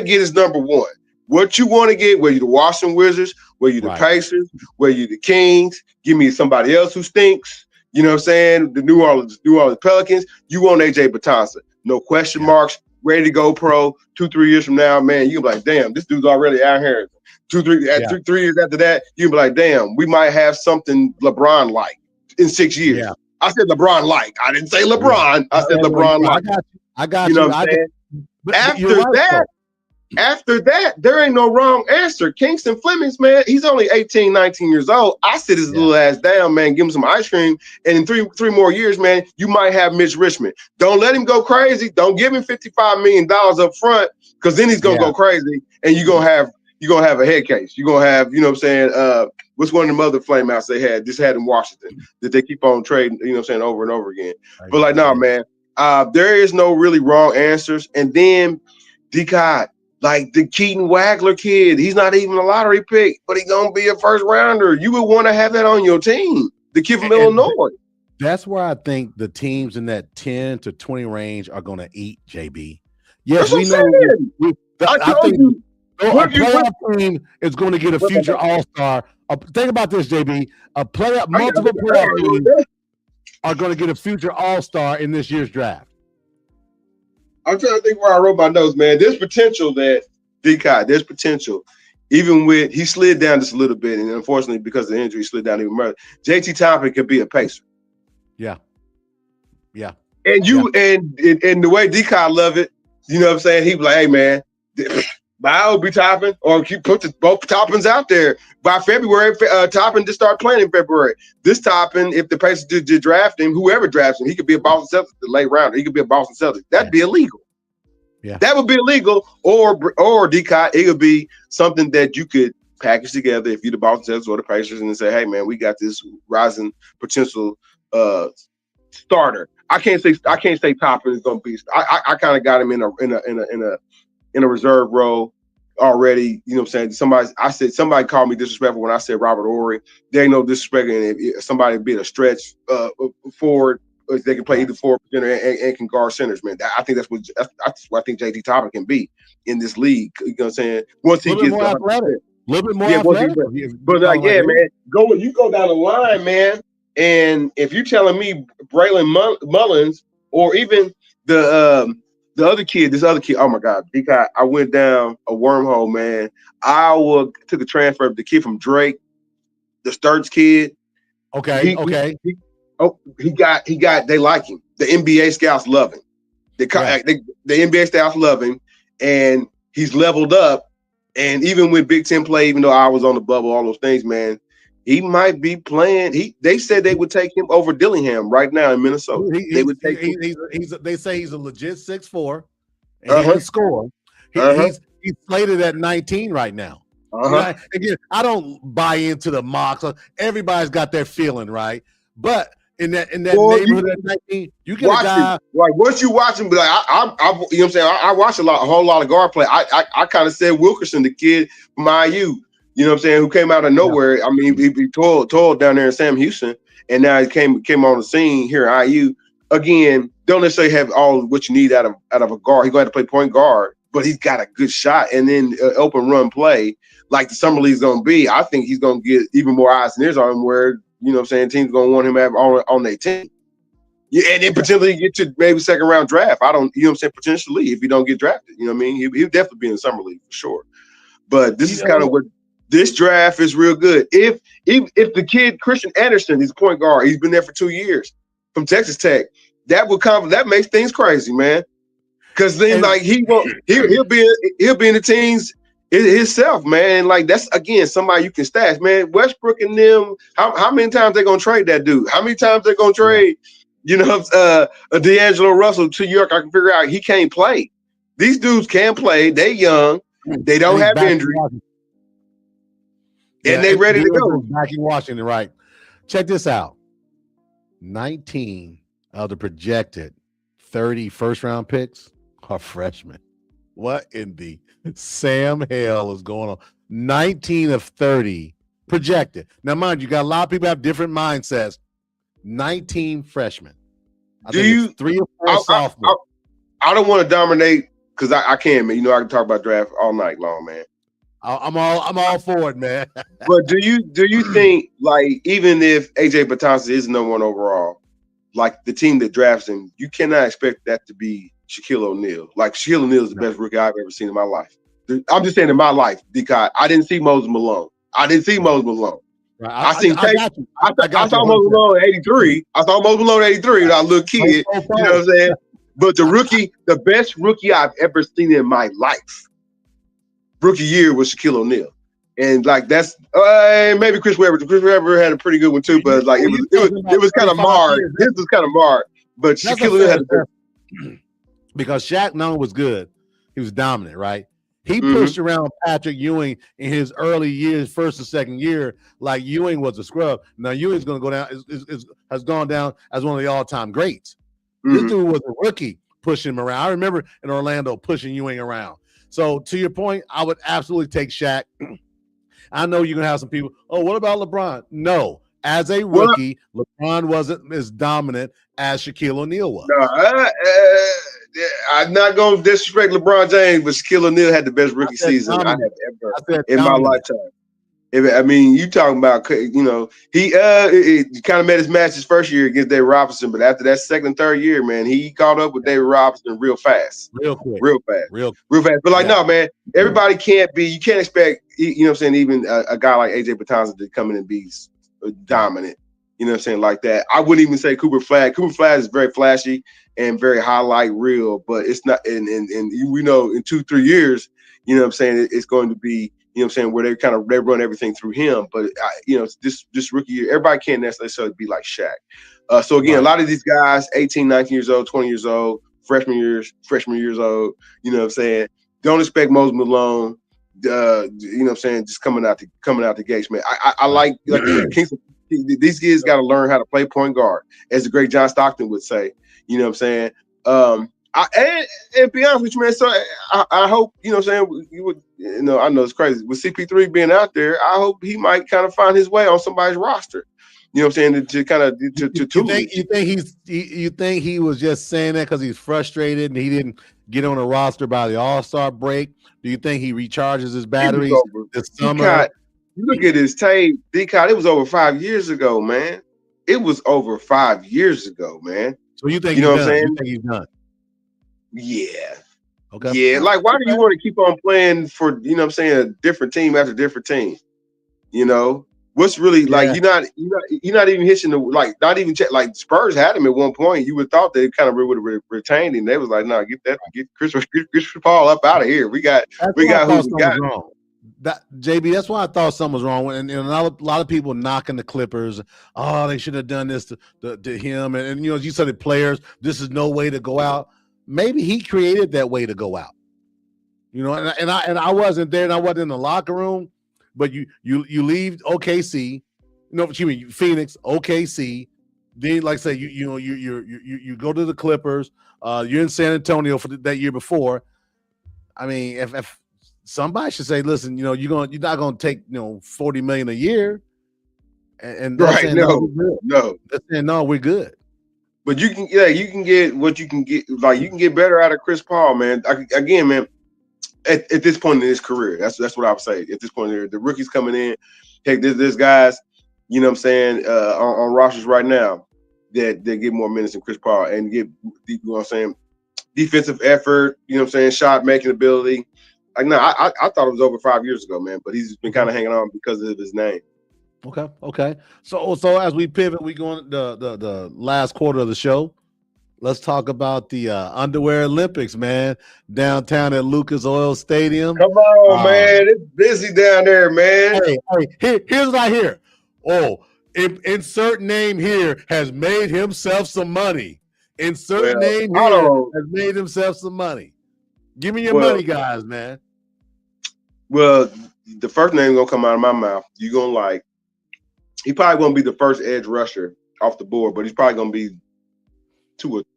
get is number one. What you want to get, whether you're the Washington Wizards, whether you're the Pacers, whether you're the Kings, give me somebody else who stinks. You know what I'm saying? The New Orleans Pelicans. You want AJ Batanza. No question marks. Ready to go pro. 2-3 years from now, man, you can be like, damn, this dude's already out here. 3 years after that, you can be like, damn, we might have something LeBron-like in 6 years. Yeah. I said LeBron-like. I didn't say LeBron. I said LeBron-like. I got you. You know what I'm saying? After that, there ain't no wrong answer. Kingston Flemings, man, he's only 18, 19 years old. I sit his little ass down, man, give him some ice cream. And in three more years, man, you might have Mitch Richmond. Don't let him go crazy. Don't give him $55 million up front, because then he's going to go crazy, and you're going to have a head case. You're going to have, you know what I'm saying, what's one of them other flameouts they had in Washington that they keep on trading, you know what I'm saying, over and over again. But like, no, man, there is no really wrong answers. And then D-Cod, like the Keaton Wagler kid, he's not even a lottery pick, but he's going to be a first rounder. You would want to have that on your team. The kid from Illinois. That's where I think the teams in that 10 to 20 range are going to eat, JB. Yes, we know. I think a playoff team is going to get a future All-Star. Think about this, JB. Multiple playoff teams are going to get a future All-Star in this year's draft. I'm trying to think where I wrote my notes, man. There's potential that there's potential. Even with he slid down just a little bit, and unfortunately because of the injury, he slid down even more. JT Thompson could be a pacer. Yeah. And and the way D-Cod love it, you know what I'm saying? He be like, hey man, Bio be topping, or keep put both toppings out there by February. Topping to start playing in February. This topping, if the Pacers did draft him, whoever drafts him, he could be a Boston Celtics the late rounder. He could be a Boston Celtics. That'd be illegal. Yeah, that would be illegal. Or Decot, it would be something that you could package together if you're the Boston Celtics or the Pacers, and say, hey man, we got this rising potential starter. I can't say Toppin is going to be. I kind of got him in a reserve role already. You know what I'm saying? Somebody called me disrespectful when I said Robert Horry. There ain't no disrespect, and if somebody being a stretch forward, they can play either forward and can guard centers. Man, I think that's what I think JT Toppin can be in this league. You know what I'm saying? Once he gets more athletic, a little bit more athletic. But man, you go down the line, man. And if you're telling me Braylon Mullins or even the other kid, this other kid, oh my God, I went down a wormhole, man. Iowa took a transfer of the kid from Drake, the Sturts kid. Okay. They like him. The NBA scouts love him. The NBA scouts love him, and he's leveled up. And even with Big Ten play, even though I was on the bubble, all those things, man, he might be playing. They said they would take him over Dillingham right now in Minnesota. They would take him. They say he's a legit 6'4", and he can score. He's slated at 19 right now. Again, I don't buy into the mocks. Everybody's got their feeling, right? But in that neighborhood at 19, you get a guy like once you watch him, be like I you know what I'm saying. I watch a whole lot of guard play. I kind of said Wilkerson, the kid from IU. You know what I'm saying? Who came out of nowhere? I mean, he toiled down there in Sam Houston, and now he came on the scene here at IU. Again, don't necessarily have all what you need out of a guard. He's going to have to play point guard, but he's got a good shot. And then open run play, like the summer league's going to be. I think he's going to get even more eyes and ears on him. Where you know what I'm saying, teams going to want him to have on their team. Yeah, and then potentially get to maybe second round draft. You know what I'm saying, potentially if you don't get drafted. You know what I mean? He'll definitely be in the summer league for sure. But this is kind of what. This draft is real good. If the kid Christian Anderson, he's a point guard, he's been there for 2 years from Texas Tech. That makes things crazy, man. Because then he'll be in the teams himself, man. Like that's again somebody you can stash, man. Westbrook and them. How many times they gonna trade that dude? How many times they gonna trade? You know, D'Angelo Russell to York? I can figure out he can't play. These dudes can play. They young. They don't have injury. And they ready to go. Back in Washington, right? Check this out. 19 of the projected 30 first-round picks are freshmen. What in the Sam hell is going on? 19 of 30 projected. Now, mind you, got a lot of people have different mindsets. 19 freshmen. I think it's 3 or 4 sophomores. I don't want to dominate because I can, man. You know, I can talk about draft all night long, man. I'm all for it, man. But do you think, like, even if AJ Batanza is number 1 overall, like the team that drafts him, you cannot expect that to be Shaquille O'Neal. Like Shaquille O'Neal is the best rookie I've ever seen in my life. I'm just saying in my life, because I didn't see Moses Malone. Right. I saw Moses Malone in 83. I saw Moses Malone in 83 when I was a little kid. You know what I'm saying? But the best rookie I've ever seen in my life. Rookie year was Shaquille O'Neal, and like that's maybe Chris Webber. Chris Webber had a pretty good one too, but like it was kind of marred. This was kind of marred, but Shaquille O'Neal had a because Shaq not only was good, he was dominant, right? He pushed around Patrick Ewing in his early years, first and second year, like Ewing was a scrub. Now Ewing's going to go down, has gone down as one of the all-time greats. This dude was a rookie pushing him around. I remember in Orlando pushing Ewing around. So to your point, I would absolutely take Shaq. I know you're going to have some people, oh, what about LeBron? No. As a rookie, LeBron wasn't as dominant as Shaquille O'Neal was. No, I'm not going to disrespect LeBron James, but Shaquille O'Neal had the best rookie season I have ever in my lifetime. I mean, you talking about, you know, he kind of met his match his first year against David Robinson, but after that second and third year, man, he caught up with David Robinson real fast. Real quick. Real fast. But like, no, man, everybody you can't expect, you know what I'm saying, even a guy like AJ Batanza to come in and be dominant You know what I'm saying? Like that. I wouldn't even say Cooper Flag. Cooper Flag is very flashy and very highlight reel, but it's not. And we know in 2-3 years, you know what I'm saying, it's going to be, you know what I'm saying, where they run everything through him. But you know, this rookie year, everybody can't necessarily be like Shaq. So again, a lot of these guys, 18, 19 years old, 20 years old, freshman years old, you know what I'm saying, don't expect Moses Malone. You know what I'm saying, just coming out the gates, man. I like you said, Kingston. These kids got to learn how to play point guard, as the great John Stockton would say. You know what I'm saying? And be honest with you, man. So I hope, you know what I'm saying, you would, you know, I know it's crazy with CP3 being out there. I hope he might kind of find his way on somebody's roster. You know what I'm saying? To kind of you think he was just saying that because he's frustrated and he didn't get on a roster by the All-Star break? Do you think he recharges his batteries this summer? You look at his tape, D-Cot, it was over 5 years ago, man. It was over 5 years ago, man. So you think you know he's what I'm saying? You think he's done? Yeah. Okay. Yeah. Like, why do you want to keep on playing for, you know what I'm saying, a different team after different team? You know? What's really like you're not even hitching the not even check, like Spurs had him at one point. You would thought they kind of would have retained him. They was like, no, get Chris Paul up out of here. We got who we got. Wrong. That JB, that's why I thought something was wrong. And a lot of people knocking the Clippers. Oh, they should have done this to him. And you know, you said the players, this is no way to go out. Maybe he created that way to go out. You know, and I wasn't there and I wasn't in the locker room, but you leave OKC, Phoenix, OKC. Then, like I say, you go to the Clippers. You're in San Antonio for that year before. I mean, if somebody should say, listen, you're not gonna take $40 million a year, and right? Saying, no, we're good. But you can get what you can get. Like, you can get better out of Chris Paul, man. Again, man. At this point in his career, that's what I would say. At this point, the rookies coming in, heck, there's guys, you know what I'm saying, on rosters right now that get more minutes than Chris Paul and get, you know what I'm saying, defensive effort, you know what I'm saying, shot making ability. Like, no, I thought it was over 5 years ago, man, but he's been kind of hanging on because of his name. Okay. So as we pivot, we go on the last quarter of the show. Let's talk about the underwear Olympics, man. Downtown at Lucas Oil Stadium. Come on, man. It's busy down there, man. Here's what I hear. Oh, insert name here has made himself some money. Insert name here has made himself some money. Give me your money, guys, man. Well, the first name gonna come out of my mouth. You're gonna like. He probably won't be the first edge rusher off the board, but he's probably gonna be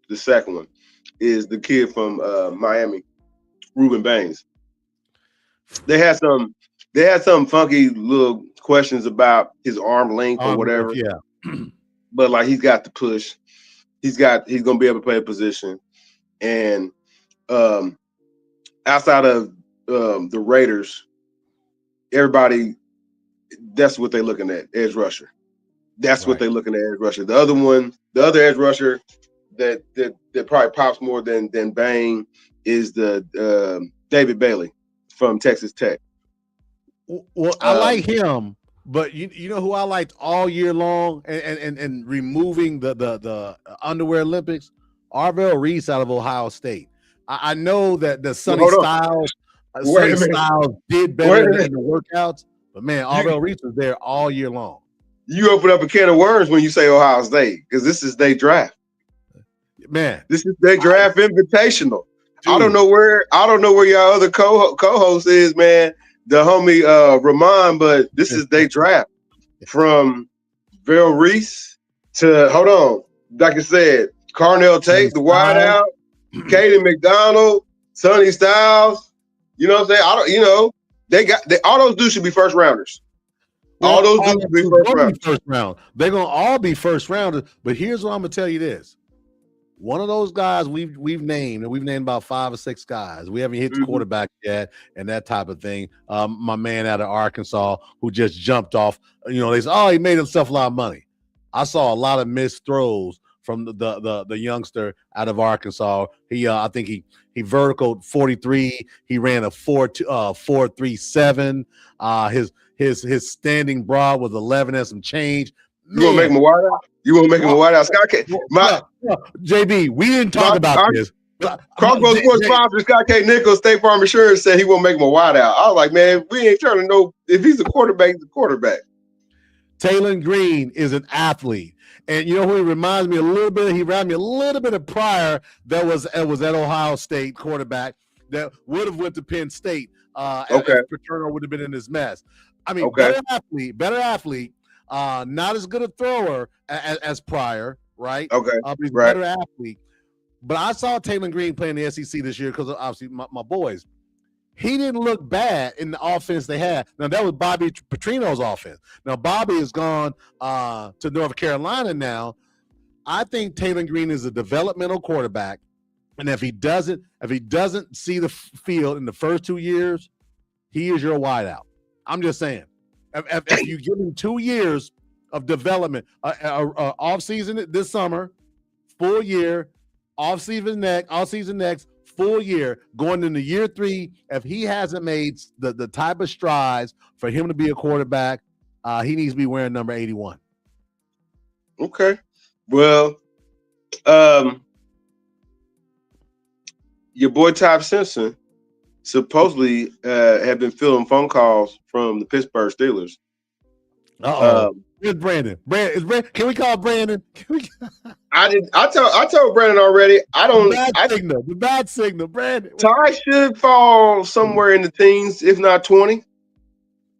the second one. Is the kid from Miami, Ruben Baines. They had some funky little questions about his arm length or whatever. But like, he's got the push. He's gonna be able to play a position. And outside of the Raiders, everybody, that's what they're looking at, edge rusher. That's what they're looking at, edge rusher. The other edge rusher that probably pops more than Bang is the David Bailey from Texas Tech. Well, I like him, but you know who I liked all year long and removing the underwear Olympics? Arvell Reese out of Ohio State. I know that the Sonny Styles did better in the workouts, but man, Arvell Reese was there all year long. You open up a can of worms when you say Ohio State, because this is their draft. Man, this is their draft invitational. Dude. I don't know where y'all other co-host is, man. The homie Ramon, but this is their draft. From Arvell Reese to, hold on, like I said, Carnell Tate, the wideout, Caden McDonald, Sonny Styles. You know what I'm saying? All those dudes should be first rounders. All those dudes should be first round. They're gonna all be first rounders. But here's what I'm gonna tell you this. One of those guys we've named, and we've named about 5 or 6 guys. We haven't hit the quarterback yet and that type of thing. My man out of Arkansas who just jumped off, they said, oh, he made himself a lot of money. I saw a lot of missed throws from the youngster out of Arkansas. I think he verticaled 43. He ran a 4.37. His standing broad was 11 and some change. You want to make him a wideout? You want to make him a wideout? Scott K. JB, we didn't talk about this. Crossroads Sports sponsor Scott K. Nichols, State Farm Insurance said he won't make him a wideout. I was like, man, we ain't trying to know if he's a quarterback. He's a quarterback. Taylor Green is an athlete. And you know who he reminds me a little bit? He reminded me a little bit of Pryor that was at Ohio State quarterback that would have went to Penn State. If Paterno would have been in this mess. I mean, better athlete, not as good a thrower as Pryor, right? Okay, but he's a better athlete. But I saw Taylor Green playing the SEC this year because obviously my boys. He didn't look bad in the offense they had. Now, that was Bobby Petrino's offense. Now, Bobby has gone to North Carolina now. I think Taylor Green is a developmental quarterback. And if he doesn't see the field in the first 2 years, he is your wideout. I'm just saying. If you give him 2 years of development, off season this summer, full year, off season next, full year, going into year 3, if he hasn't made the type of strides for him to be a quarterback, he needs to be wearing number 81. Okay. Well, your boy Ty Simpson supposedly had been fielding phone calls from the Pittsburgh Steelers. Where's Brandon? Can we call Brandon? I told Brandon already. The bad signal, Brandon. Ty should fall somewhere in the teens, if not 20.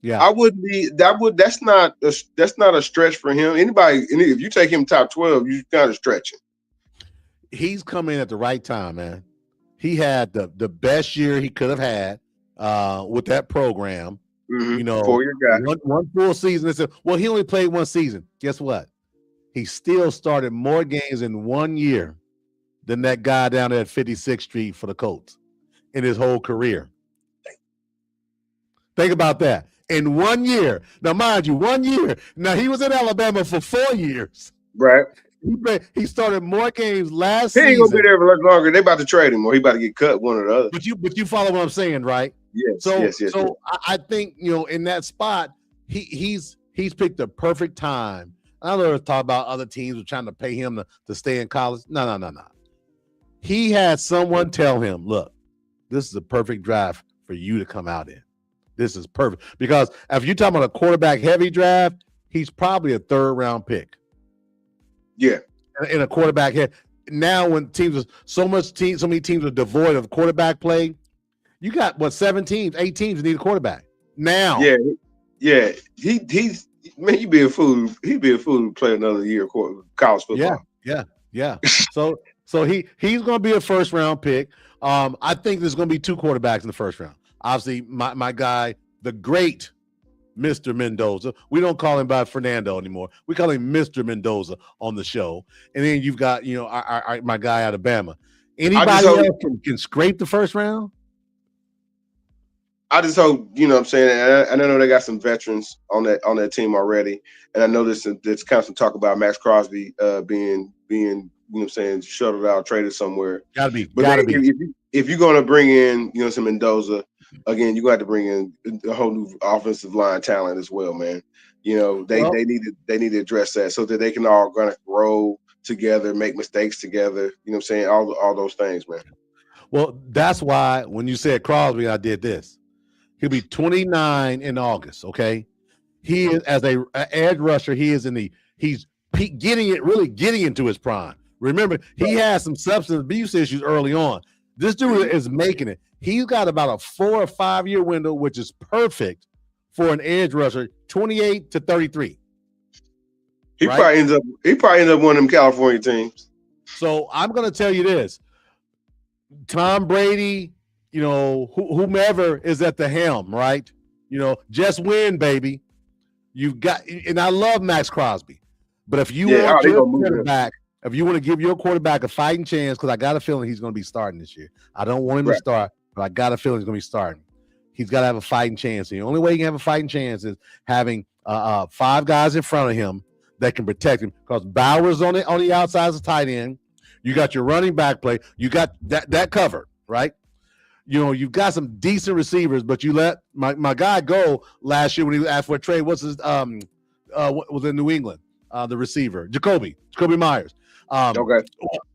Yeah, I wouldn't be. That's not a stretch for him. If you take him top 12, you kind of stretching. He's come in at the right time, man. He had the best year he could have had with that program. Mm-hmm. You know, 4-year guy. One full season. He only played one season. Guess what? He still started more games in 1 year than that guy down there at 56th Street for the Colts in his whole career. Think about that. In 1 year. Now, mind you, 1 year. Now, he was in Alabama for 4 years. Right. He started more games last season. He ain't gonna be there for much longer. They about to trade him, or he about to get cut, one or the other. But you follow what I'm saying, right? Yes. So I think, in that spot, he's picked the perfect time. I know there's talk about other teams were trying to pay him to stay in college. No. He had someone tell him, look, this is a perfect draft for you to come out in. This is perfect. Because if you're talking about a quarterback heavy draft, he's probably a 3rd round pick. Yeah. In a quarterback head. Now when so many teams are devoid of quarterback play, you got 7 teams, 8 teams that need a quarterback. Now. Yeah. He's man, he'd be a fool to play another year of college football. Yeah. So he's gonna be a 1st round pick. I think there's gonna be 2 quarterbacks in the 1st round. Obviously, my guy, the great Mr. Mendoza. We don't call him by Fernando anymore. We call him Mr. Mendoza on the show. And then you've got, my guy out of Bama. Anybody else can scrape the 1st round? I just hope, what I'm saying, and I know they got some veterans on that team already. And I know there's kind of some talk about Max Crosby being shuttled out, traded somewhere. Gotta be. If you're going to bring in, some Mendoza, again, you got to bring in a whole new offensive line talent as well, man. They need to address that so that they can all kind of grow together, make mistakes together. All those things, man. Well, that's why when you said Crosby, I did this. He'll be 29 in August. Okay, he is as a edge rusher. He's getting into his prime. Remember, he had some substance abuse issues early on. This dude is making it. He's got about a 4 or 5 year window, which is perfect for an edge rusher, 28 to 33. He probably ends up one of them California teams. So I'm going to tell you this: Tom Brady, whomever is at the helm, right? Just win, baby. You've got, and I love Max Crosby, but if you want your quarterback. If you want to give your quarterback a fighting chance, because I got a feeling he's going to be starting this year. I don't want him to start, but I got a feeling he's going to be starting. He's got to have a fighting chance. The only way he can have a fighting chance is having 5 guys in front of him that can protect him. Because Bauer's on the outside as a tight end. You got your running back play. You got that covered, right? You've got some decent receivers, but you let my guy go last year when he asked for a trade. What's his was in New England? the receiver, Jacoby Myers. Okay.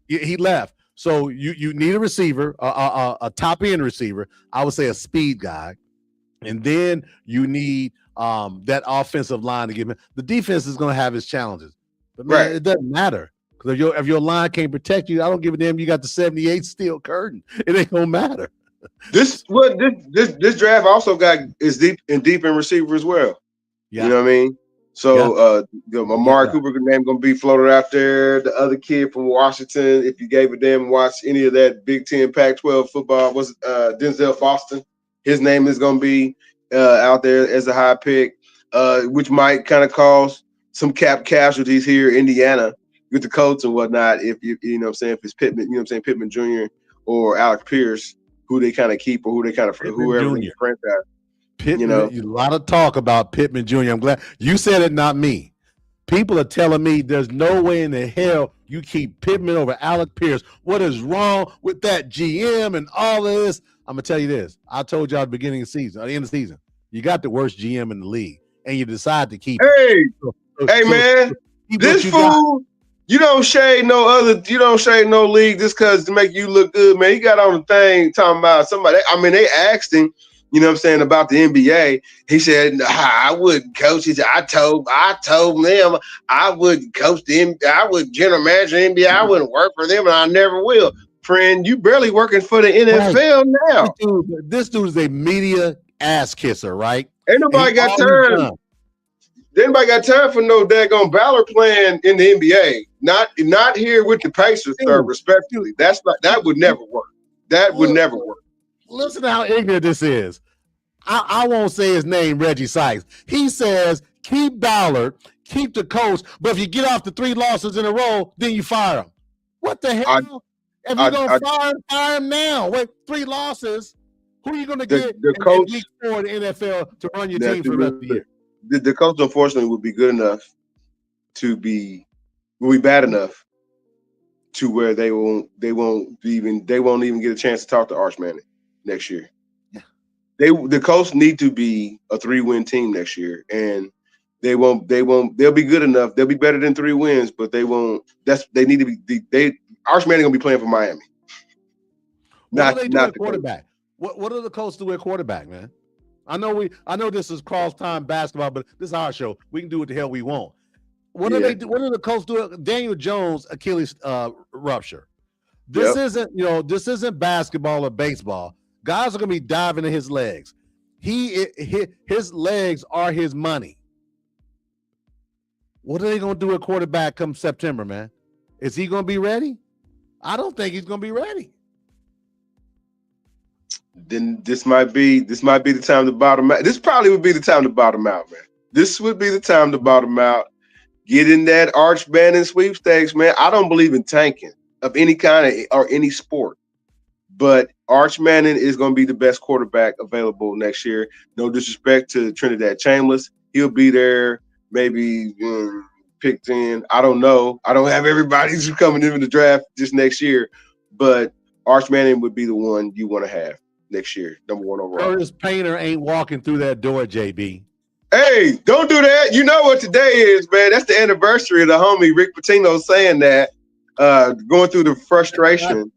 He left. So you need a receiver, a top end receiver. I would say a speed guy, and then you need that offensive line to give him. The defense is going to have its challenges, but man, it doesn't matter because if your line can't protect you, I don't give a damn. You got the 78 steel curtain. It ain't gonna matter. This draft also is deep in receiver as well. Yeah. You know what I mean? So Amari Cooper name gonna be floated out there. The other kid from Washington, if you gave a damn watch any of that Big Ten, Pac-12 football, was Denzel Boston. His name is gonna be out there as a high pick, which might kind of cause some cap casualties here in Indiana with the Colts and whatnot. If you know what I'm saying, if it's Pittman, you know what I'm saying, Pittman Jr. or Alec Pierce, who they kind of keep or who they kind of whoever the franchise. Pittman, a lot of talk about Pittman Jr. I'm glad you said it, not me. People are telling me there's no way in the hell you keep Pittman over Alec Pierce. What is wrong with that GM and all of this? I'm gonna tell you this. I told y'all at the beginning of the season, at the end of the season, you got the worst GM in the league, and you decide to keep. Hey, man, this fool. You don't shade no league just because to make you look good, man. He got on the thing talking about somebody. I mean, they asked him. You know what I'm saying, about the NBA. He said, I wouldn't coach. He said, I told them I wouldn't coach them. I would general manager the NBA. I wouldn't work for them, and I never will. Friend, you barely working for the NFL now. This dude is a media ass kisser, right? Ain't nobody got time. Anybody got time for no daggone Ballard playing in the NBA? Not here with the Pacers, sir, respectfully. That would never work. That would never work. Listen to how ignorant this is. I won't say his name, Reggie Sykes. He says, keep Ballard, keep the coach, but if you get off the 3 losses in a row, then you fire him. What the hell? If you're going to fire him now. Wait, 3 losses. Who are you going to get the coach, in week 4 in the NFL to run your team for the rest of the year? The coach, unfortunately, would be good enough will be bad enough to where they won't even get a chance to talk to Arch Manning next year. Yeah. The Colts need to be a 3-win team next year, and they'll be good enough. They'll be better than 3 wins, but they won't. They need to be. Arch Manning gonna be playing for Miami. What do they do at quarterback? What do the Colts do at quarterback, man? I know this is Crosstime Basketball, but this is our show. We can do what the hell we want. What do they do? What do the Colts do? Daniel Jones Achilles rupture. This isn't basketball or baseball. Guys are gonna be diving in his legs. His legs are his money. What are they gonna do at quarterback come September, man? Is he gonna be ready? I don't think he's gonna be ready. Then this might be the time to bottom out. This probably would be the time to bottom out, man. This would be the time to bottom out. Get in that Arch Manning sweepstakes, man. I don't believe in tanking of any kind or any sport, but Arch Manning is going to be the best quarterback available next year. No disrespect to Trinidad Chambers. He'll be there maybe picked in. I don't know. I don't have everybody who's coming into the draft just next year, but Arch Manning would be the one you want to have next year, number 1 overall. Curtis Painter ain't walking through that door, JB. Hey, don't do that. You know what today is, man. That's the anniversary of the homie Rick Pitino saying that, going through the frustration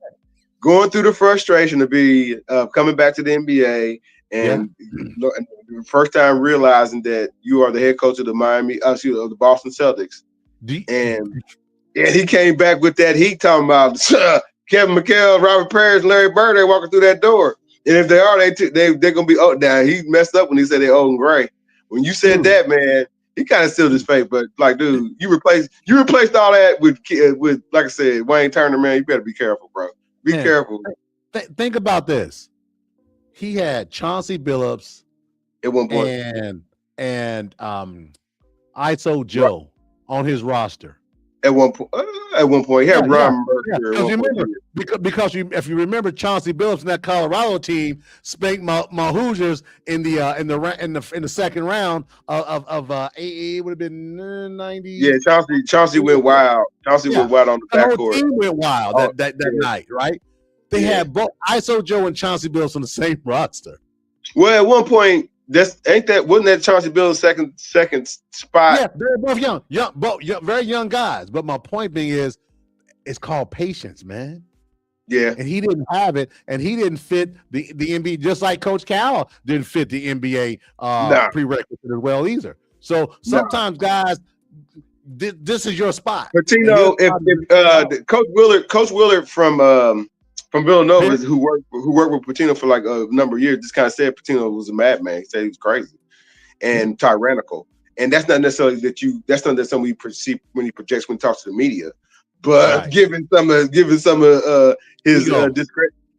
to be coming back to the NBA and the first time realizing that you are the head coach of the the Boston Celtics. And he came back with that heat talking about Kevin McHale, Robert Parrish, Larry Bird, they walking through that door. And if they are, they're gonna be now. He messed up when he said they old and gray. When you said that, man, he kind of sealed his fate. But like, dude, you replaced all that with like I said, Wayne Turner, man. You better be careful, bro. Be careful. Think about this. He had Chauncey Billups at one point and ISO Joe on his roster. At one point, he had Ron Mercer. Because if you remember, Chauncey Billups in that Colorado team spanked my Hoosiers in the second round of it would have been 90. Yeah, Chauncey went wild. Went wild on the backcourt. The team went wild that night, right? They had both ISO Joe and Chauncey Billups on the same roster. Well, at one point, wasn't that Chauncey Bill's second spot? Yeah, they're both both young, very young guys. But my point being is, it's called patience, man. Yeah. And he didn't have it, and he didn't fit the NBA, just like Coach Cal didn't fit the NBA prerequisite as well either. So sometimes guys, this is your spot. Patino, if Coach Willard from Villanova, who worked with Patino for like a number of years, just kind of said Patino was a madman. He said he was crazy and tyrannical. And that's not necessarily something we perceive when he projects when he talks to the media. But given some of his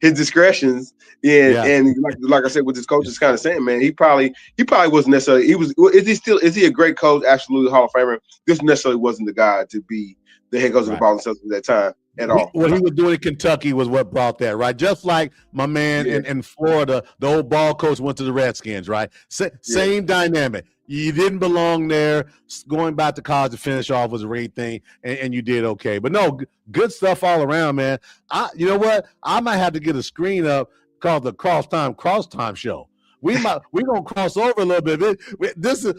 discretions, and like I said, what this coach is kind of saying, man, he probably wasn't necessarily. Is he a great coach? Absolutely, Hall of Famer. This necessarily wasn't the guy to be the head coach of the Boston Celtics at that time at all. What he was doing in Kentucky was what brought that, right? Just like my man in Florida, the old ball coach went to the Redskins, right? Same dynamic. You didn't belong there. Going back to college to finish off was a great thing, and you did okay. But no, good stuff all around, man. You know what? I might have to get a screen up called the Crosstime Show. We're gonna cross over a little bit.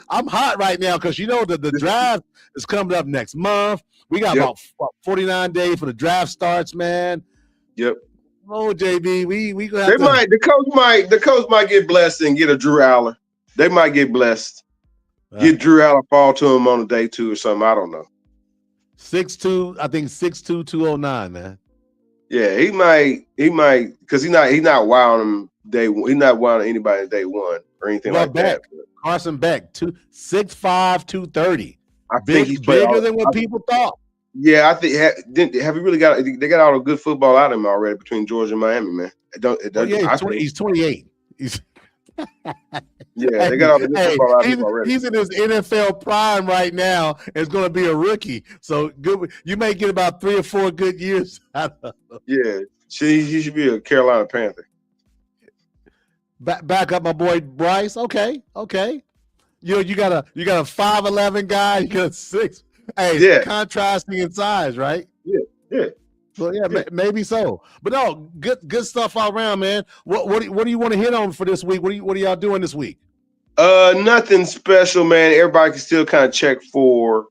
I'm hot right now because the draft is coming up next month. We got about 49 days for the draft starts, man. Yep. Oh, JB, we gonna have the coach might get blessed and get a Drew Aller. They might get blessed. Get Drew Aller, fall to him on a day 2 or something. I don't know. 6'2", I think 6'2", 209, man. Yeah, he might because he's not wowing him day one. He's not wowing anybody day 1 or anything like that. Carson Beck, 6'5", 230. I think he's bigger than what people thought. Yeah, I think have you really got? They got all the good football out of him already between Georgia and Miami, man. He's 28. They got all the good football out of him already. He's in his NFL prime right now. It's going to be a rookie, so good. You may get about 3 or 4 good years out of him. Yeah, he should be a Carolina Panther. Back up, my boy Bryce. Okay. You got a 5'11" guy. You got a 6. Hey, contrasting in size, right? Yeah. Well, maybe so. But no, good stuff all around, man. What do you want to hit on for this week? What are y'all doing this week? Nothing special, man. Everybody can still kind of check for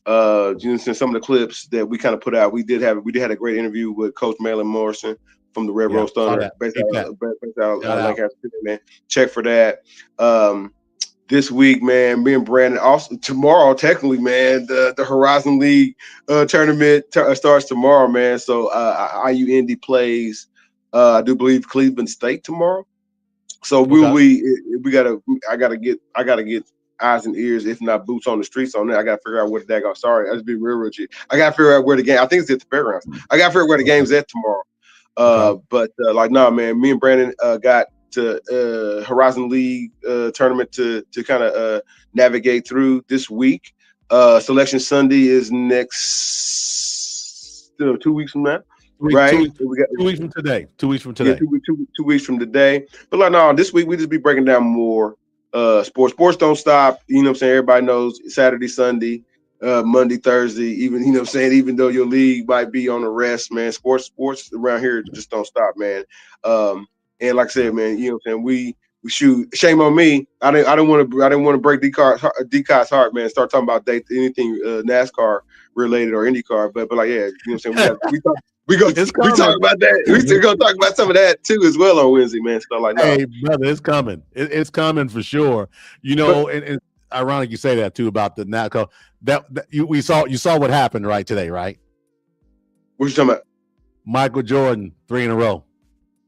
some of the clips that we kind of put out. We had a great interview with Coach Malin Morrison from the Red Rose Thunder, based out Lancaster, man. Check for that. This week, man, me and Brandon, also tomorrow, technically, man, the Horizon League tournament starts tomorrow, man. So IU Indy plays, I do believe, Cleveland State tomorrow. So I gotta get eyes and ears, if not boots on the streets on that. I gotta figure out where the daggone. Sorry, I just be real with you. I gotta figure out where the game. I think it's at the fairgrounds. I gotta figure out where the game's at tomorrow. Man, me and Brandon got to Horizon League tournament to kind of navigate through this week. Selection Sunday is next 2 weeks from now, right? 2 weeks from today. 2 weeks from today. 2 weeks from today. But this week we just be breaking down more sports. Sports don't stop. You know what I'm saying? Everybody knows Saturday, Sunday, Monday, Thursday, even, you know what I'm saying, even though your league might be on a rest, man, sports around here just don't stop, man. And like I said, man, you know what I'm saying, we shoot. Shame on me. I didn't want to break D-Cot's heart, man. Start talking about anything NASCAR related or IndyCar, but like, yeah, you know what I'm saying. We talk about that. We still gonna talk about some of that too as well on Wednesday, man. So like, no. Hey, brother, it's coming. It's coming for sure. You know, and ironic you say that too about the NASCAR. You saw what happened right today, right? What you talking about? Michael Jordan 3 in a row.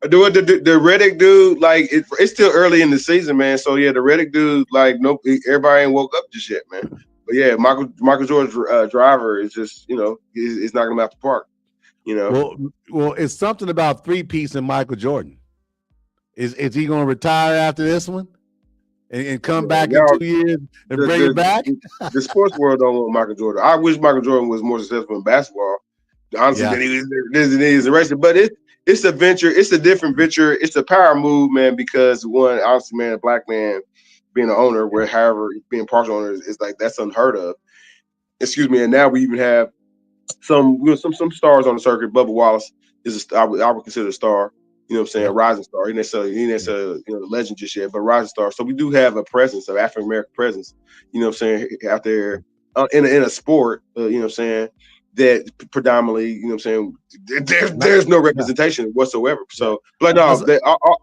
The Reddick dude, like it's still early in the season, man. So yeah, the Reddick dude, like, nope, everybody ain't woke up just yet, man. But yeah, Michael Jordan's driver is just, you know, is knocking him out the park. You know. Well, it's something about 3-piece in Michael Jordan. Is he going to retire after this one and come back in 2 years and bring it back? The sports world don't want Michael Jordan. I wish Michael Jordan was more successful in basketball, honestly, than he is in racing. But it's a venture. It's a different venture. It's a power move, man, because one, honestly, man, a black man being an owner, where however being partial owner is like, that's unheard of. Excuse me. And now we even have some stars on the circuit. Bubba Wallace is I would consider a star. You know what I'm saying? Rising star. He necessarily legend just yet, but rising star. So we do have a presence, of African American presence. You know what I'm saying? Out there in a sport. You know what I'm saying? That predominantly, you know what I'm saying? There's no representation whatsoever. So, but no,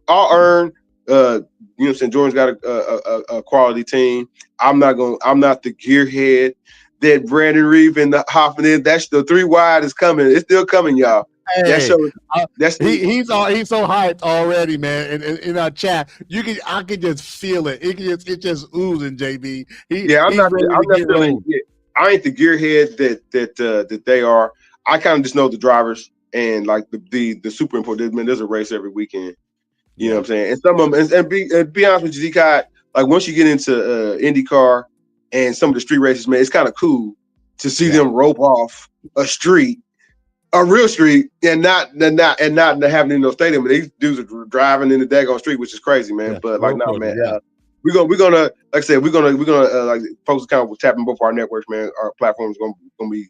I'll earn. You know what I'm saying? Jordan's got a quality team. I'm not the gearhead that Brandon Reeve and the Hoffman is. That's the 3 wide is coming. It's still coming, y'all. Hey, he's so hyped already, man. In our chat, I can just feel it. It just oozing, JB. I'm not feeling it. I ain't the gearhead that they are. I kind of just know the drivers and like the super important. Man, there's a race every weekend. You know what I'm saying? And some of them, and be honest with you, D-Cot, like once you get into IndyCar and some of the street races, man, it's kind of cool to see them rope off a real street, and not having in no stadium. But these dudes are driving in the daggone street, which is crazy, man. But like, no, man, we're gonna, like I said, we're gonna like folks kind of tapping both our networks, man. Our platforms gonna be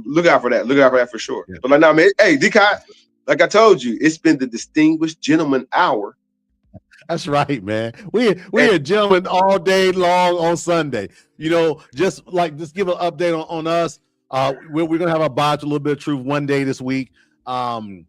look out for that. Look out for that for sure. Yeah. But like, now, man, hey, D-Cot, like I told you, it's been the Distinguished Gentleman Hour. That's right, man. We are gentlemen all day long on Sunday. You know, just give an update on us. We're gonna have our Botch a little bit of truth one day this week. I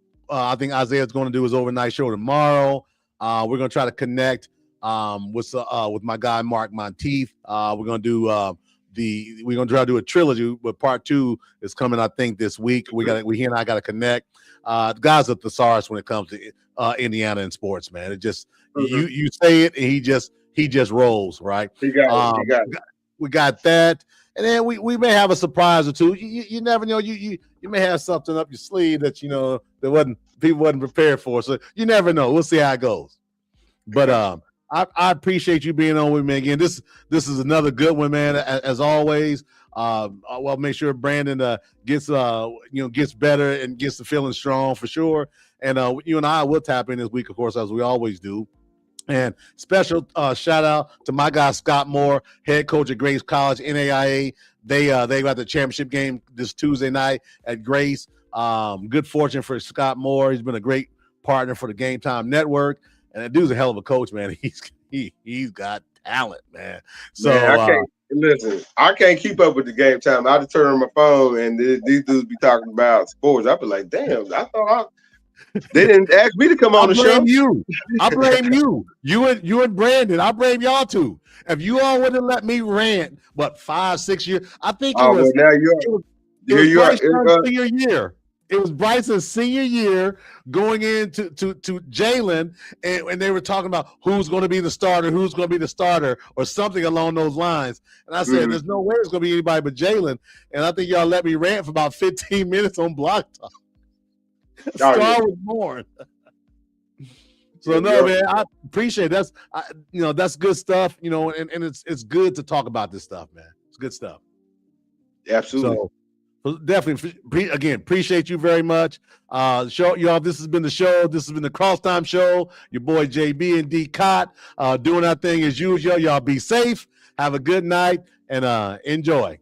think Isaiah's going to do his overnight show tomorrow. We're gonna try to connect with my guy Mark Monteith. We're gonna do we're gonna try to do a trilogy, but part 2 is coming, I think, this week. He and I got to connect. The guy's a thesaurus when it comes to Indiana and sports, man. It just you say it and he just rolls, right? He got it. We got that, and then we may have a surprise or two. You never know. You may have something up your sleeve that people wasn't prepared for. So you never know. We'll see how it goes. But I appreciate you being on with me again. This is another good one, man. As always. Well, make sure Brandon gets better and gets the feeling strong for sure. And you and I will tap in this week, of course, as we always do. And special shout out to my guy Scott Moore, head coach at Grace College, NAIA. They got the championship game this Tuesday night at Grace. Good fortune for Scott Moore. He's been a great partner for the Game Time Network, and that dude's a hell of a coach, man. He's got talent, man. So man, I can't keep up with the Game Time. I just turn on my phone and these dudes be talking about sports. I be like, damn, I thought they didn't ask me to come on the show. I blame you. You and Brandon. I blame y'all too. If you all wouldn't let me rant, 5-6 years, I think it was Bryson's senior year. It was Bryson's senior year going into to Jalen, and they were talking about who's going to be the starter, or something along those lines. And I said, there's no way it's going to be anybody but Jalen. And I think y'all let me rant for about 15 minutes on Block Talk. Star was born. So man, I appreciate it. That's good stuff, and it's good to talk about this stuff, man. It's good stuff. Absolutely. So definitely, again, appreciate you very much. Show y'all. This has been the show. This has been the Crosstime Show. Your boy JB and D Cott doing our thing as usual. Y'all be safe. Have a good night and enjoy.